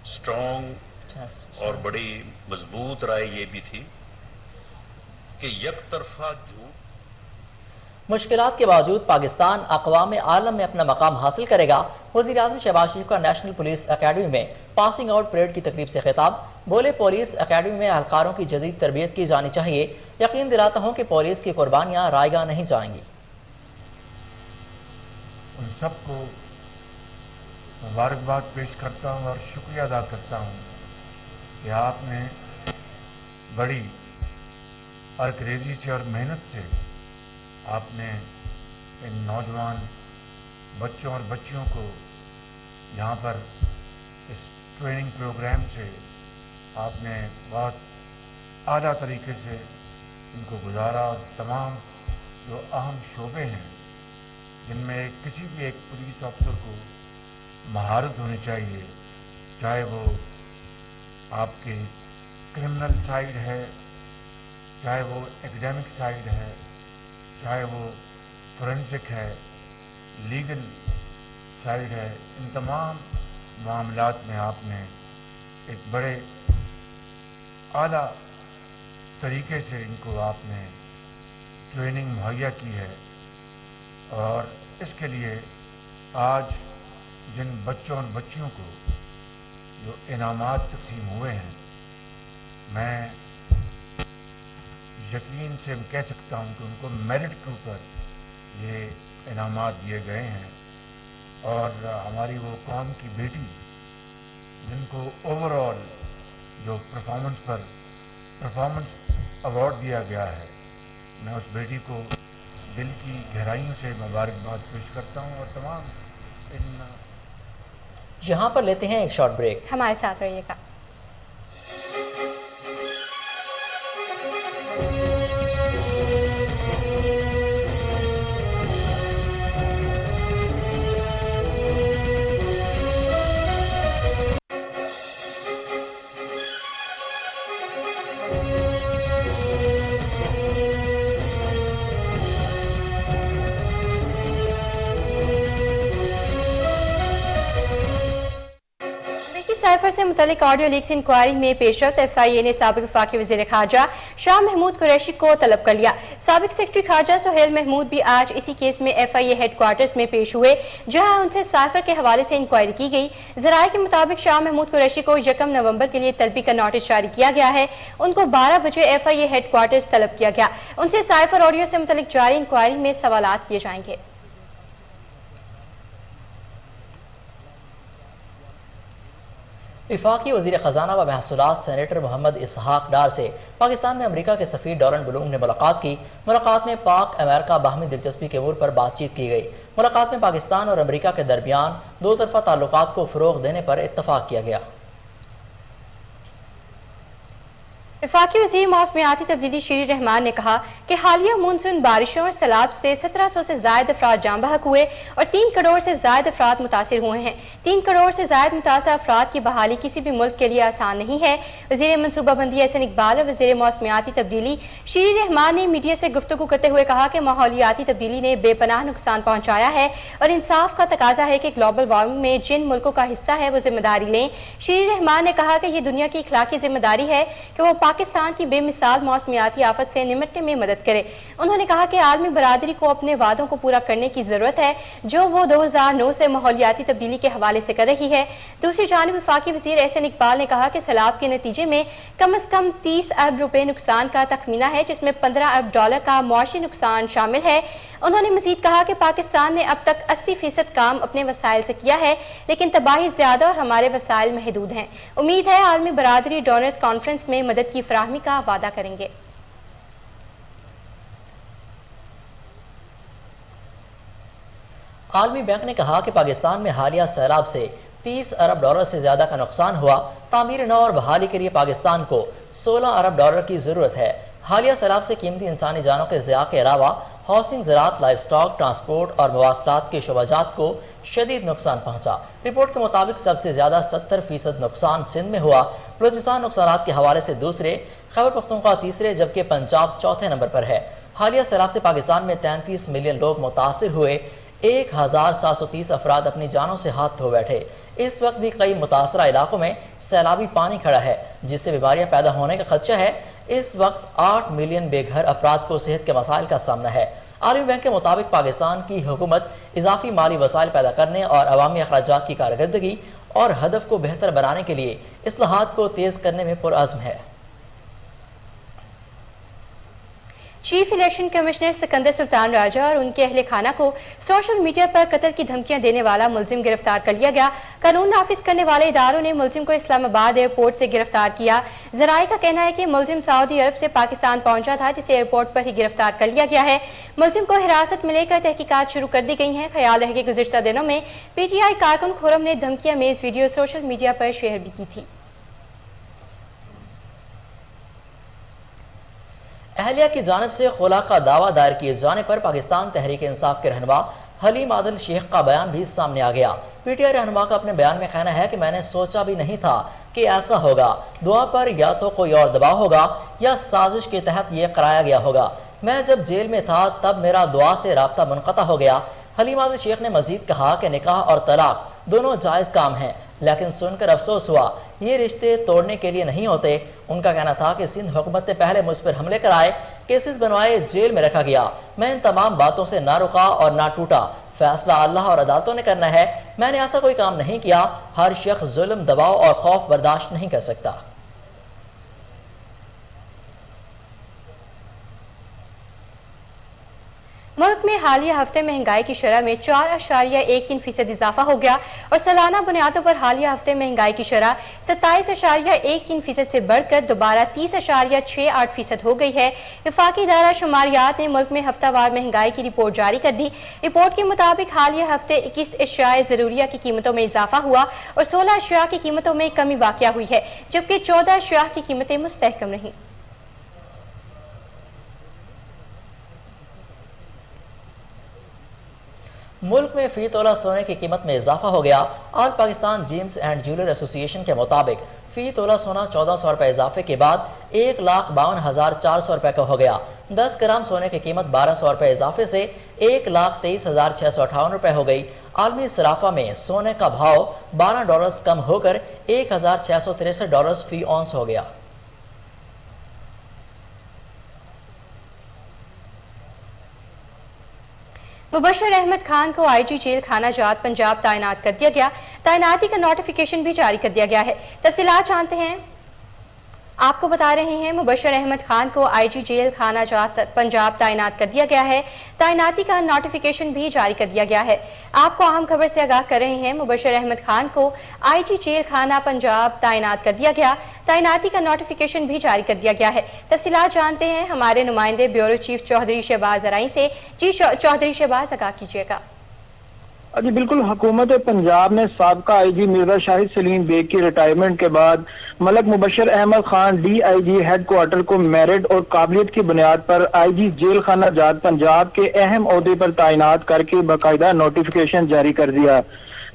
[SPEAKER 12] स्ट्रॉन्ग और बड़ी मजबूत राय ये भी थी कि यकतरफा झूठ।
[SPEAKER 2] मुश्किलात के बावजूद पाकिस्तान अक़वाम आलम में अपना मकाम हासिल करेगा। वज़ीर आज़म शहबाज शरीफ का नेशनल पुलिस अकेडमी में पासिंग आउट परेड की तकरीब से खिताब। बोले, पुलिस अकेडमी में एहलकारों की जदीद तरबियत की जानी चाहिए। यकीन दिलाता हूँ कि पुलिस की कुर्बानियाँ रायगा नहीं जाएंगी।
[SPEAKER 17] उन सबको मुबारकबाद पेश करता हूँ और शुक्रिया अदा करता हूँ कि आपने बड़ी अर्करेजी से और मेहनत से आपने इन नौजवान बच्चों और बच्चियों को यहाँ पर इस ट्रेनिंग प्रोग्राम से आपने बहुत आला तरीके से इनको गुजारा। और तमाम जो अहम शोबे हैं जिनमें किसी भी एक पुलिस अफसर को महारत होनी चाहिए, चाहे वो आपकी क्रिमिनल साइड है चाहे वो एकेडमिक साइड है, चाहे वो फोरेंसिक है, लीगल साइड है, इन तमाम मामलात में आपने एक बड़े आला तरीके से इनको आपने ट्रेनिंग मुहैया की है। और इसके लिए आज जिन बच्चों और बच्चियों को जो इनामात तकसीम हुए हैं, मैं यकीन से कह सकता हूँ कि उनको मेरिट के ऊपर ये इनामात दिए गए हैं। और हमारी वो कौम की बेटी जिनको ओवरऑल जो परफॉर्मेंस अवार्ड दिया गया है, मैं उस बेटी को दिल की गहराइयों से मुबारकबाद पेश करता हूँ। और तमाम इन
[SPEAKER 2] यहाँ पर लेते हैं एक शॉर्ट ब्रेक,
[SPEAKER 1] हमारे साथ रहिएगा। साइफर से मुतल्लिक ऑडियो लीक्स इंक्वायरी में पेशरफ्त FIA ने साबिक वफाकी वज़ीर ख़ारजा शाह महमूद कुरैशी को तलब कर लिया। साबिक सेक्रेटरी ख़ारजा सुहेल महमूद भी आज इसी केस में FIA हेडक्वार्टर्स में पेश हुए, जहां उनसे साइफर के हवाले से इंक्वायरी की गई। ज़राए के मुताबिक शाह महमूद कुरैशी को 1 नवंबर के लिए तलबी का नोटिस जारी किया गया है। उनको 12 बजे FIA हेडक्वार्टर्स तलब किया गया। उनसे साइफर ऑडियो से मुतल्लिक जारी इंक्वायरी में सवालात किए जाएंगे।
[SPEAKER 2] वफाकी वज़ीर ख़जाना व महसूलात सेनेटर मोहम्मद इसहाक डार से पाकिस्तान में अमेरिका के सफ़ीर डॉरन ब्लूम ने मुलाकात की। मुलाकात में पाक अमेरिका बाहमी दिलचस्पी के अमूर पर बातचीत की गई। मुलाकात में पाकिस्तान और अमेरिका के दरमियान दो तरफ़ा ताल्लुकात को फ़रोग़ देने पर इत्तफ़ाक़ किया गया।
[SPEAKER 1] वफाकी वज़ीर मौसमियाती तब्दीली शीरी रहमान ने कहा कि हालिया मानसून बारिशों और सैलाब से 1700 से ज़ायद अफराद जाँ बहक हुए और 3 करोड़ से ज़ायद अफराद मुतासिर हुए हैं। 3 करोड़ से ज़ायद मुतासर अफराद की बहाली किसी भी मुल्क के लिए आसान नहीं है। वज़ीर मनसूबाबंदी एहसन इकबाल और वज़ीर मौसमियाती तब्दीली शीरी रहमान ने मीडिया से गुफ्तगू करते हुए कहा कि माहौलियाती तब्दीली ने बेपनाह नुकसान पहुँचाया है और इंसाफ का तकाजा है कि ग्लोबल वार्मिंग में जिन मुल्कों का हिस्सा है वो जिम्मेदारी लें। शीरी रहमान ने कहा कि ये दुनिया की इखलाकी जिम्मेदारी है कि वो पाकिस्तान की बेमिसाल मौसमियाती आफत से निपटने में मदद करे। उन्होंने कहा कि आलमी बरादरी को अपने वादों को पूरा करने की जरूरत है जो वो 2009 से माहौलियाती तब्दीली के हवाले से कर रही है। दूसरी जानिब वफाकी वज़ीर एहसन इकबाल ने कहा कि सैलाब के नतीजे में कम से कम 30 अरब रुपए नुकसान का तखमीना है, जिसमें 15 अरब डॉलर का मुआशी नुकसान शामिल है। उन्होंने मजीद कहा कि पाकिस्तान ने अब तक 80% काम अपने वसाइल से किया है, लेकिन तबाही ज्यादा और हमारे वसाइल महदूद हैं। उम्मीद है आलमी बरादरी डोनर्स कॉन्फ्रेंस में मदद की फराहमी का वादा करेंगे।
[SPEAKER 2] आलमी बैंक ने कहा कि पाकिस्तान में हालिया सैलाब से 30 अरब डॉलर से ज्यादा का नुकसान हुआ। तामीर नौ और बहाली के लिए पाकिस्तान को 16 अरब डॉलर की जरूरत है। हालिया सैलाब से कीमती इंसानी जानों के ज़िया के अलावा हाउसिंग, ज़राअत, लाइफ स्टॉक, ट्रांसपोर्ट और मवासलात के शोबाजात को शदीद नुकसान पहुंचा। रिपोर्ट के मुताबिक सबसे ज्यादा 70% नुकसान सिंध में हुआ। बलूचिस्तान नुकसानात के हवाले से दूसरे, खैबर पख्तूनख्वा तीसरे, जबकि पंजाब चौथे नंबर पर है। हालिया सैलाब से पाकिस्तान में 33 मिलियन लोग मुतासिर हुए। 1730 अफराद अपनी जानों से हाथ धो बैठे। इस वक्त भी कई मुतासरा इलाकों में सैलाबी पानी खड़ा है, जिससे बीमारियां पैदा होने का खदशा है। इस वक्त 8 मिलियन बेघर अफराद को सेहत के मसाइल का सामना है। आलमी बैंक के मुताबिक पाकिस्तान की हुकूमत इजाफी माली वसाइल पैदा करने और अवामी अखराजात की कारकर्दगी और हदफ को बेहतर बनाने के लिए इस्लाहात को तेज करने में पुरअज़्म है।
[SPEAKER 1] Chief election commissioner Sikandar Sultan Raja और उनके अहले खाना को सोशल मीडिया पर कत्ल की धमकियां देने वाला मुलजिम गिरफ्तार कर लिया गया। कानून नाफिज करने वाले इदारों ने मुलजिम को इस्लामाबाद एयरपोर्ट से गिरफ्तार किया। ज़राए का कहना है कि मुलजिम सऊदी अरब से पाकिस्तान पहुंचा था, जिसे एयरपोर्ट पर ही गिरफ्तार कर लिया गया है। मुलजिम को हिरासत में लेकर तहकीकात शुरू कर दी गई हैं। ख्याल रहे कि गुज़िश्ता दिनों में PTI कारकुन खुरम ने धमकियां में इस वीडियो सोशल मीडिया पर शेयर भी की थी।
[SPEAKER 2] अहलिया की जानिब से खुला का दावा दायर किए जाने पर पाकिस्तान तहरीक इंसाफ के रहनुमा हलीम आदिल शेख का बयान भी सामने आ गया। PTI रहनुमा का अपने बयान में कहना है कि मैंने सोचा भी नहीं था कि ऐसा होगा। दुआ पर या तो कोई और दबाव होगा या साजिश के तहत ये कराया गया होगा। मैं जब जेल में था तब मेरा दुआ से राब्ता मुनक़ता हो गया। हलीमा अली शेख ने मजीद कहा कि निकाह और तलाक दोनों जायज़ काम हैं, लेकिन सुनकर अफसोस हुआ ये रिश्ते तोड़ने के लिए नहीं होते। उनका कहना था कि सिंध हुकूमत ने पहले मुझ पर हमले कराए, केसेस बनवाए, जेल में रखा गया। मैं इन तमाम बातों से ना रुका और ना टूटा। फैसला अल्लाह और अदालतों ने करना है। मैंने ऐसा कोई काम नहीं किया। हर शख्स जुल्म, दबाव और खौफ बर्दाश्त नहीं कर सकता।
[SPEAKER 1] मुल्क में हालिया हफ्ते महंगाई की शरह में 4.13% इजाफा हो गया और सालाना बुनियादों पर हालिया हफ्ते महंगाई की शरह 27.13% से बढ़कर दोबारा 30.68% हो गई है। वफाकी इदारा शुमारियात ने मुल्क में हफ्तावार महंगाई की रिपोर्ट जारी कर दी। रिपोर्ट के मुताबिक हालिया हफ्ते 21 अशियाए ज़रूरिया की कीमतों में इजाफा हुआ और 16 अशिया की कीमतों में कमी वाक़या हुई है, जबकि 14 अशिया की कीमतें मुस्तहकम रहीं।
[SPEAKER 2] मुल्क में फी तोला सोने की कीमत में इजाफा हो गया। All Pakistan James and jeweller association के मुताबिक फी तोला सोना 1400 रुपये इजाफे के बाद 1,52,400 रुपये का हो गया। 10 ग्राम सोने की कीमत 1200 रुपये इजाफे से 1,23,658 रुपये हो गई। आलमी सराफा में सोने का भाव $12 कम होकर $1,663 फी औंस हो गया।
[SPEAKER 1] मुबशर अहमद खान को आईजी जेल खाना जात पंजाब तैनात कर दिया गया। तैनाती का नोटिफिकेशन भी जारी कर दिया गया है। तफसीलात जानते हैं, आपको बता रहे हैं मुबशर अहमद खान को आईजी जेल खाना जात पंजाब तैनात कर दिया गया है। तैनाती का नोटिफिकेशन भी जारी कर दिया गया है। आपको अहम खबर से आगाह कर रहे हैं, मुबशर अहमद खान को आईजी जेल खाना पंजाब तैनात कर दिया गया। तैनाती का नोटिफिकेशन भी जारी कर दिया गया है। तफसीलात जानते हैं हमारे नुमाइंदे ब्यूरो चीफ चौधरी शहबाज अराई से। जी चौधरी शहबाज, आगाह कीजिएगा।
[SPEAKER 18] जी बिल्कुल, हुकूमत पंजाब ने साबका आईजी मिर्जा शाहिद सलीम बेग की रिटायरमेंट के बाद Malik Mubashar Ahmad Khan DIG head quarter को मेरिट और काबिलियत की बुनियाद पर आईजी जेल खाना जात पंजाब के अहम ओहदे पर तैनात करके बाकायदा नोटिफिकेशन जारी कर दिया।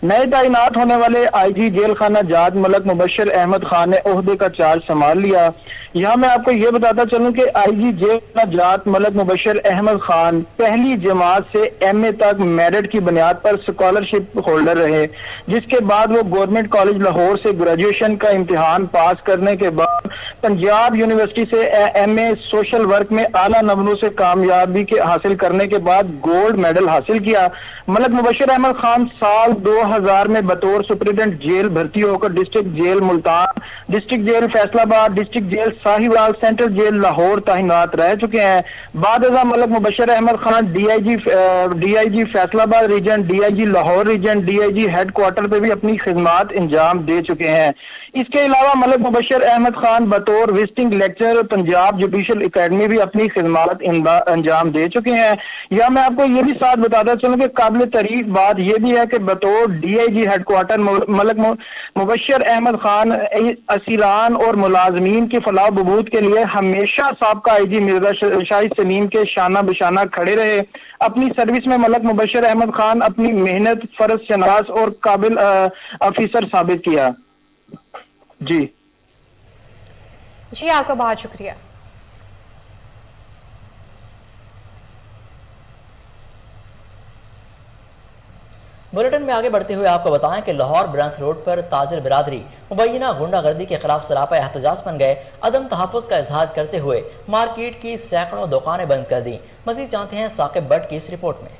[SPEAKER 18] नए तैनात होने वाले आईजी जेल खाना जात मलक मुबशर अहमद खान ने ओहदे का चार्ज संभाल लिया। यहाँ मैं आपको ये बताता चलूं कि आईजी जेल खाना जात मलक मुबशर अहमद खान पहली जमात से एमए तक मेरिट की बुनियाद पर स्कॉलरशिप होल्डर रहे, जिसके बाद वो गवर्नमेंट कॉलेज लाहौर से ग्रेजुएशन का इम्तिहान पास करने के बाद पंजाब यूनिवर्सिटी से एमए सोशल वर्क में आला नंबरों से कामयाबी के हासिल करने के बाद गोल्ड मेडल हासिल किया। मलक मुबशर अहमद खान साल 2000 में बतौर सुपरिटेंडेंट जेल भर्ती होकर district jail Multan, district jail Faisalabad, district jail Sahiwal, central jail Lahore तैनात रह चुके हैं। बाद Malik Mubashar Ahmad Khan DIG Faisalabad region, DIG Lahore region, DIG head quarter पे भी अपनी खिदमात अंजाम दे चुके हैं। इसके अलावा मलक मुबशर अहमद खान बतौर visiting lecturer Punjab judicial academy भी अपनी खिदमात अंजाम दे चुके हैं। या मैं आपको ये भी साथ बताता चलूं कि काबिल तारीफ बात यह भी है कि बतौर DIG head quarter Malik Mubashar Ahmad Khan असीरान और मुलाजमीन की फलाह बहबूद के लिए हमेशा साबका आईजी मिर्जा शाहिद सलीम के शाना बशाना खड़े रहे। अपनी सर्विस में मलक मुबशर अहमद खान अपनी मेहनत, फर्ज शनास और काबिल ऑफिसर साबित किया। जी
[SPEAKER 1] आपका बहुत शुक्रिया।
[SPEAKER 2] बुलेटिन में आगे बढ़ते हुए आपको बताएं कि लाहौर ब्रंथ रोड पर ताजिर बिरादरी मुबैना गुंडागर्दी के खिलाफ सरापा एहतजाज बन गए। अदम तहफ़्फ़ुज़ का इजहार करते हुए मार्केट की सैकड़ों दुकानें बंद कर दी। मज़ीद जानते हैं साकिब भट्ट की इस रिपोर्ट में।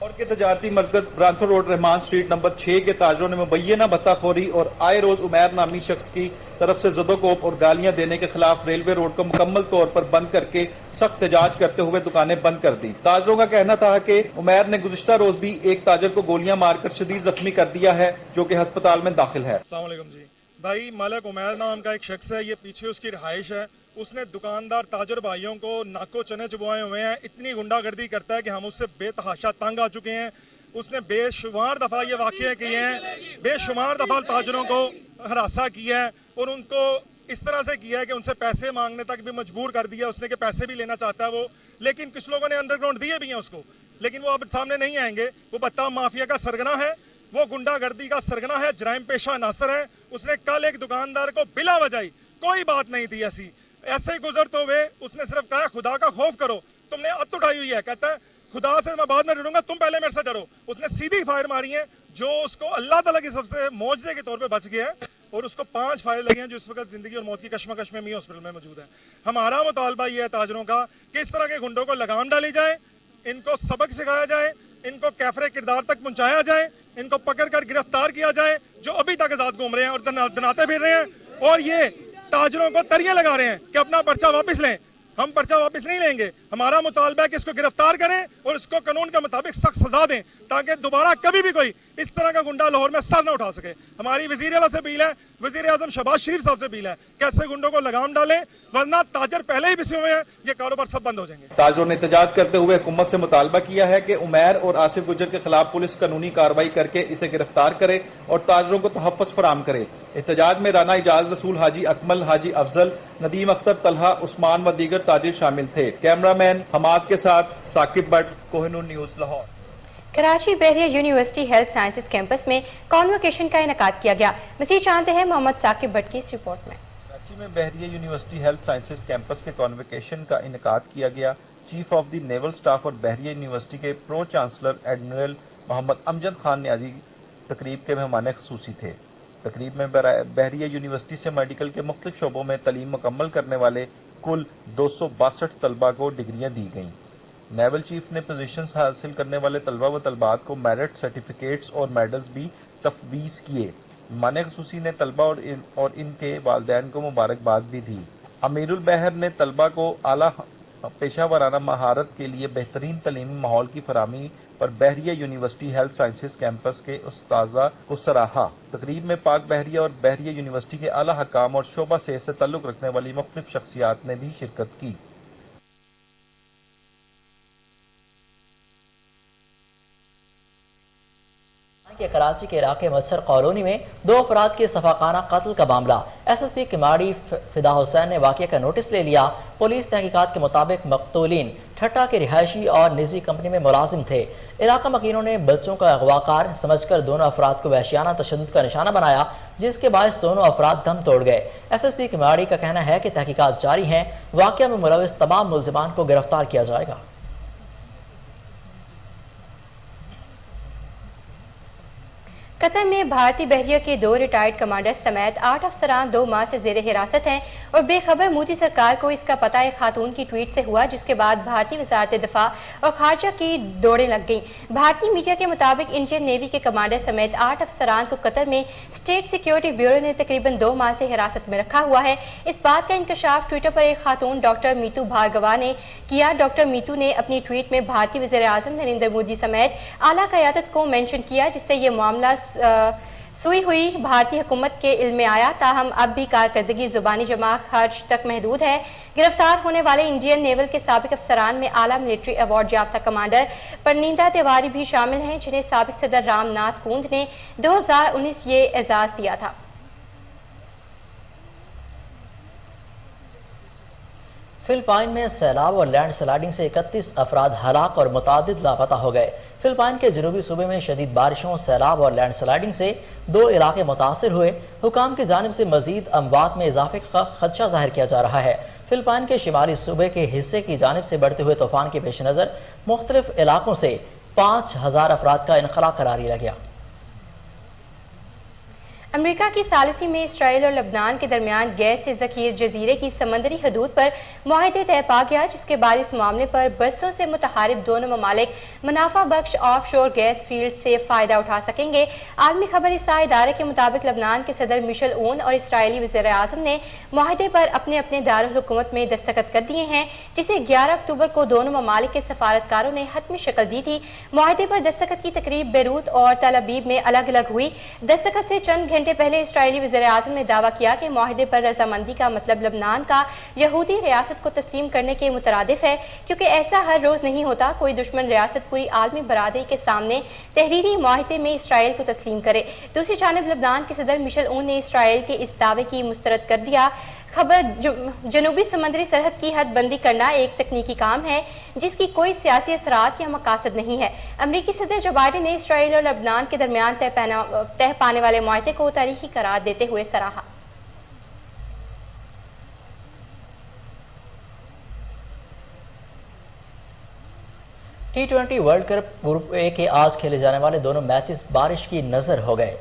[SPEAKER 19] और के तजारती मरकज ब्रांथर रोड रहमान स्ट्रीट नंबर 6 के ताजरों ने मुबैना बत्ताखोरी और आए रोज उमैर नामी शख्स की तरफ से ज़दोकोप और गालियां देने के खिलाफ रेलवे रोड को मुकम्मल तौर पर बंद करके सख्त एहतजाज करते हुए दुकानें बंद कर दी। ताजरों का कहना था कि उमैर ने गुज़िश्ता रोज भी एक ताजर को गोलियां मारकर शदीद जख्मी कर दिया है, जो कि अस्पताल में दाखिल है।
[SPEAKER 20] अस्सलाम वालेकुम जी भाई, मलक उमैर नाम का एक शख्स है, ये पीछे उसकी रिहाइश है। उसने दुकानदार ताजर भाइयों को नाको चने चुबवाए हुए हैं। इतनी गुंडागर्दी करता है कि हम उससे बेतहाशा तंग आ चुके हैं। उसने बेशुमार दफ़ा ये वाक़ये किए हैं, बेशुमार दफ़ा ताजरों को हरासा किया है और उनको इस तरह से किया है कि उनसे पैसे मांगने तक भी मजबूर कर दिया उसने कि पैसे भी लेना चाहता है वो। लेकिन कुछ लोगों ने अंडरग्राउंड दिए भी हैं उसको, लेकिन वो अब सामने नहीं आएंगे। वो बत्ता माफिया का सरगना है, वो गुंडागर्दी का सरगना है, जराइम पेशा नासर है। उसने कल एक दुकानदार को बिला वजह कोई बात नहीं थी ऐसी ऐसे ही गुजरते हुए उसने सिर्फ कहा खुदा का खौफ करो, तुमने अत उठाई हुई है, कहता है खुदा से मैं बाद में डरूंगा, तुम पहले मेरे से डरो। उसने सीधी फायर मारी है जो उसको अल्लाह ताला की सबसे मौजज़े के तौर पे बच गया है, और उसको 5 फायर लगे हैं जो इस वक्त जिंदगी और मौत की कश्मकश में मी हॉस्पिटल में मौजूद है। हमारा मुतालबा ये है ताजरों का कि इस तरह के गुंडों को लगाम डाली जाए, इनको सबक सिखाया जाए, इनको कैफरे किरदार तक पहुंचाया जाए, इनको पकड़ कर गिरफ्तार किया जाए जो अभी तक आजाद घूम रहे हैं और दनाते फिर रहे हैं और ये ताजरों को तरिया लगा रहे हैं कि अपना पर्चा वापस लें। हम पर्चा वापस नहीं लेंगे। हमारा मुतालबा है कि इसको गिरफ्तार करें और इसको कानून के मुताबिक सख्त सजा दें ताकि दोबारा कभी भी कोई इस तरह का गुंडा लाहौर में सर न उठा सके। हमारी वजीर आला से अपील है, वजीर आजम शहबाज शरीफ साहब से अपील है कि ऐसे गुंडों को लगाम डालें, वरना ताजर पहले ही बिसे हुए हैं, ये कारोबार सब बंद हो जाएंगे।
[SPEAKER 19] ताजरों ने एहतजाज करते हुए हुकूमत से मुतालबा किया है कि उमैर और आसिफ गुजर के खिलाफ पुलिस कानूनी कार्रवाई करके इसे गिरफ्तार करे और ताजरों को तहफ़्फ़ुज़ फराहम करे। एहतजाज में राना इजाज रसूल, हाजी अकमल, हाजी अफजल, नदीम अख्तर, तलहा, उस्मान व दीगर ताजिर शामिल थे। कैमरामैन हमाद के साथ साकिब भट्ट, कोहिनूर न्यूज़, लाहौर।
[SPEAKER 1] कराची बहरिया यूनिवर्सिटी हेल्थ साइंसेज कैंपस में कॉन्वोकेशन का इनेकाद किया गया। मज़ीद जानते हैं मोहम्मद साकिब भट्ट की इस रिपोर्ट में।
[SPEAKER 19] कराची में Bahria university health sciences campus के कॉन्वोकेशन का इनेकाद किया गया। Chief of the naval staff और बहरिया यूनिवर्सिटी के pro chancellor admiral Muhammad Amjad Khan Niazi तकरीब के मेहमान ख़ुसूसी थे। तकरीब में बहरिया यूनिवर्सिटी से मेडिकल के मुख्तलिफ शोबों में तलीम मुकम्मल करने वाले कुल 262 तलबा को डिग्रियाँ दी गईं। नेवल चीफ ने पोजीशंस हासिल करने वाले तलबा व तलबात को मेरिट सर्टिफिकेट्स और मेडल्स भी तफवीज़ किए। मेहमान ख़ुसूसी ने तलबा और इनके वालिदैन को मुबारकबाद भी दी। अमीरुल बहर ने तलबा को आला पेशा वराना महारत के लिए बेहतरीन तलीमी माहौल की फराहमी पर बहरिया यूनिवर्सिटी हेल्थ साइंसेज कैंपस के उस्ताज़ा को सराहा। तकरीब में पाक बहरिया और बहरिया यूनिवर्सिटी के आला हकाम और शोबा से ताल्लुक़ रखने वाली मुख्तलिफ शख्सियात ने भी शिरकत की।
[SPEAKER 2] के कराची के इलाके मत्सर कॉलोनी में 2 अफराद के सफाकाना कत्ल का मामला। SSP किमाड़ी फिदा हुसैन ने वाक़या का नोटिस ले लिया। पुलिस तहकीकात के मुताबिक मकतूलीन ठट्टा के रिहायशी और निजी कंपनी में मुलाजिम थे। इलाका मकीनों ने बच्चों का अगवाकार समझकर दोनों अफराद को वहशियाना तशद्दुद का निशाना बनाया, जिसके बायस दोनों अफराद दम तोड़ गए। SSP किमाड़ी का कहना है कि तहकीकात जारी हैं, वाक़या में मुलविस तमाम मुल्ज़िमान को गिरफ्तार किया जाएगा।
[SPEAKER 1] कतर में भारतीय बहरिया के 2 रिटायर्ड कमांडर समेत 8 अफसरान 2 माह से जेर हिरासत हैं और बेखबर मोदी सरकार को इसका पता एक खातून की ट्वीट से हुआ, जिसके बाद भारतीय वजारत दिफा और खारजा की दौड़ें लग गईं। भारतीय मीडिया के मुताबिक इंडियन नेवी के कमांडर समेत 8 अफसरान को कतर में स्टेट सिक्योरिटी ब्यूरो ने तकरीबन 2 माह से हिरासत में रखा हुआ है। इस बात का इंकशाफ ट्विटर पर एक खातून डॉक्टर मीतू भार्गवा ने किया। डॉक्टर मीतू ने अपनी ट्वीट में भारतीय वज़ीर आज़म नरेंद्र मोदी समेत आला क़यादत को मेंशन किया, जिससे ये मामला सुई हुई भारतीय हुकूमत के इल्म में आया। ताहम अब भी कारकर्दगी जुबानी जमा खर्च तक महदूद है। गिरफ्तार होने वाले इंडियन नेवल के साबिक अफसरान में आला मिलिट्री अवार्ड याफ्ता कमांडर परनींदा तिवारी भी शामिल हैं, जिन्हें साबिक सदर रामनाथ कोविंद ने 2019 ये एजाज दिया था।
[SPEAKER 2] फिलिपाइन में सैलाब और लैंड स्लाइडिंग से 31 अफराद हलाक और मुतादिद लापता हो गए। फिलिपाइन के जनूबी सूबे में शदीद बारिशों, सैलाब और लैंड स्लाइडिंग से 2 इलाके मुतासर हुए। हुकाम की जानिब से मजीद अमवात में इजाफे का खदशा जाहिर किया जा रहा है। फिलिपाइन के शिमाली सूबे के हिस्से की जानिब से बढ़ते हुए तूफान के पेश नज़र मुख्तलिफ इलाकों से 5000 अफराद का इनखला करार लिया गया।
[SPEAKER 1] अमेरिका की सालिसी में इसराइल और लबनान के दरमियान गैस से ज़खीर जजीरे की समंदरी हदूद पर मुआहदे तय पा गया, जिसके बाद इस मामले पर बरसों से मुतहारिब दोनों ममालिक मुनाफा बख्श ऑफ शोर गैस फील्ड से फ़ायदा उठा सकेंगे। आलमी खबर रसाई इदारे के मुताबिक लबनान के सदर मिशेल ओन और इसराइली वज़ीर आज़म ने मुआहदे पर अपने अपने दारुल हुकूमत में दस्तखत कर दिए हैं, जिसे 11 अक्टूबर को दोनों ममालिक के सफारतकारों ने हतमी शक्ल दी थी। मुआहदे पर दस्तखत की तकरीब बेरूत और तल अबीब में अलग अलग हुई। दस्तखत से चंद घंटे पहले इसराइली वज़ीर आज़म ने दावा किया कि मुआहदे पर रजामंदी का मतलब लबनान का यहूदी रियासत को तस्लीम करने के मुतरादिफ है, क्योंकि ऐसा हर रोज़ नहीं होता। कोई दुश्मन रियासत पूरी आलमी बरादरी के सामने तहरीरी मुआहदे में इसराइल को तस्लीम करे। दूसरी जानिब लबनान के सदर मिशेल ओन ने इसराइल के इस दावे की मुस्तरद कर दिया। खबर जनूबी समंदरी सरहद की हद बंदी करना एक तकनीकी काम है जिसकी कोई सियासी असरात या मकासद नहीं है। अमरीकी सदर जो बाइडेन ने इसराइल और लबनान के दरमियान तय पाने वाले मुआहदे को तारीखी करार देते हुए सराहा।
[SPEAKER 2] T20 world cup group A के आज खेले जाने वाले दोनों मैचेस बारिश की नज़र हो गए।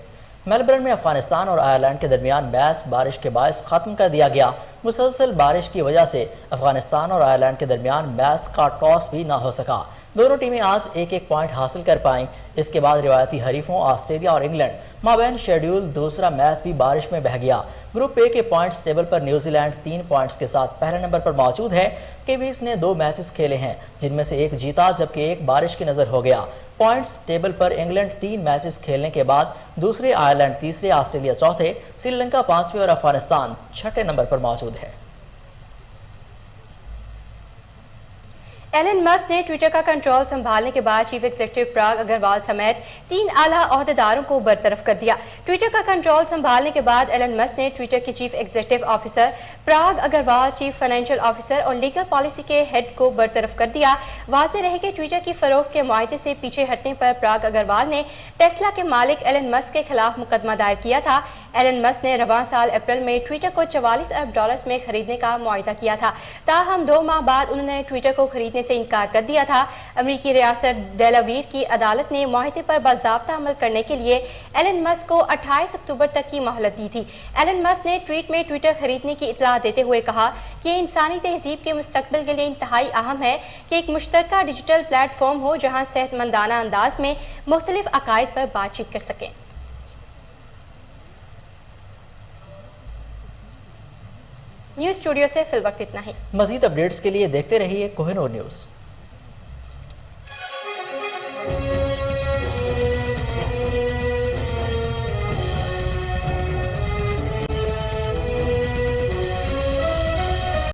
[SPEAKER 2] मेलबर्न में अफगानिस्तान और आयरलैंड के दरमियान मैच बारिश के बायस ख़त्म कर दिया गया। मुसलसल बारिश की वजह से अफगानिस्तान और आयरलैंड के दरमियान मैच का टॉस भी ना हो सका। दोनों टीमें आज एक एक पॉइंट हासिल कर पाईं। इसके बाद रिवायती हरीफों ऑस्ट्रेलिया और इंग्लैंड माबैन शेड्यूल दूसरा मैच भी बारिश में बह गया। ग्रुप ए के पॉइंट्स टेबल पर न्यूजीलैंड 3 पॉइंट्स के साथ पहले नंबर पर मौजूद है। केवीज ने 2 मैचेस खेले हैं, जिनमें से एक जीता जबकि एक बारिश की नज़र हो गया। पॉइंट्स टेबल पर इंग्लैंड 3 मैचेस खेलने के बाद दूसरे, आयरलैंड तीसरे, ऑस्ट्रेलिया चौथे, श्रीलंका 5वें और अफगानिस्तान 6ठे नंबर पर मौजूद है।
[SPEAKER 1] एलन मस्क ने ट्विटर का कंट्रोल संभालने के बाद चीफ एग्जीक्यूटिव पराग अग्रवाल समेत 3 आला ओहदेदारों को बरतरफ कर दिया। ट्विटर का कंट्रोल संभालने के बाद एलन मस्क ने ट्विटर के चीफ एग्जीक्यूटिव ऑफिसर पराग अग्रवाल, चीफ फाइनेंशियल ऑफिसर और लीगल पॉलिसी के हेड को बरतरफ कर दिया। वाज़ेह रहे कि ट्विटर की फरोख्त के मुआहदे से पीछे हटने पर पराग अग्रवाल ने टेस्ला के मालिक एलन मस्क के खिलाफ मुकदमा दायर किया था। एलन मस्क ने रवां साल अप्रैल में ट्विटर को $44 अरब में खरीदने का मुआहदा किया था। ताहम 2 माह बाद उन्होंने ट्विटर को खरीदने से इनकार कर दिया था। अमेरिकी रियासत डेलावेयर की अदालत ने मुआहदे पर बाज़ाब्ता अमल करने के लिए एलन मस्क को 28 अक्टूबर तक की मोहलत दी थी। एलन मस्क ने ट्वीट में ट्विटर खरीदने की इत्तला देते हुए कहा कि ये इंसानी तहजीब के मुस्तकबिल के लिए इंतहाई अहम है कि एक मुश्तरका डिजिटल प्लेटफॉर्म हो जहां सेहतमंदाना अंदाज में मुख्तलिफ अकायद पर बातचीत कर सकें। न्यूज़ स्टूडियो से फिल वक्त इतना ही।
[SPEAKER 2] मज़ीद अपडेट्स के लिए देखते रहिए कोहिनूर न्यूज़।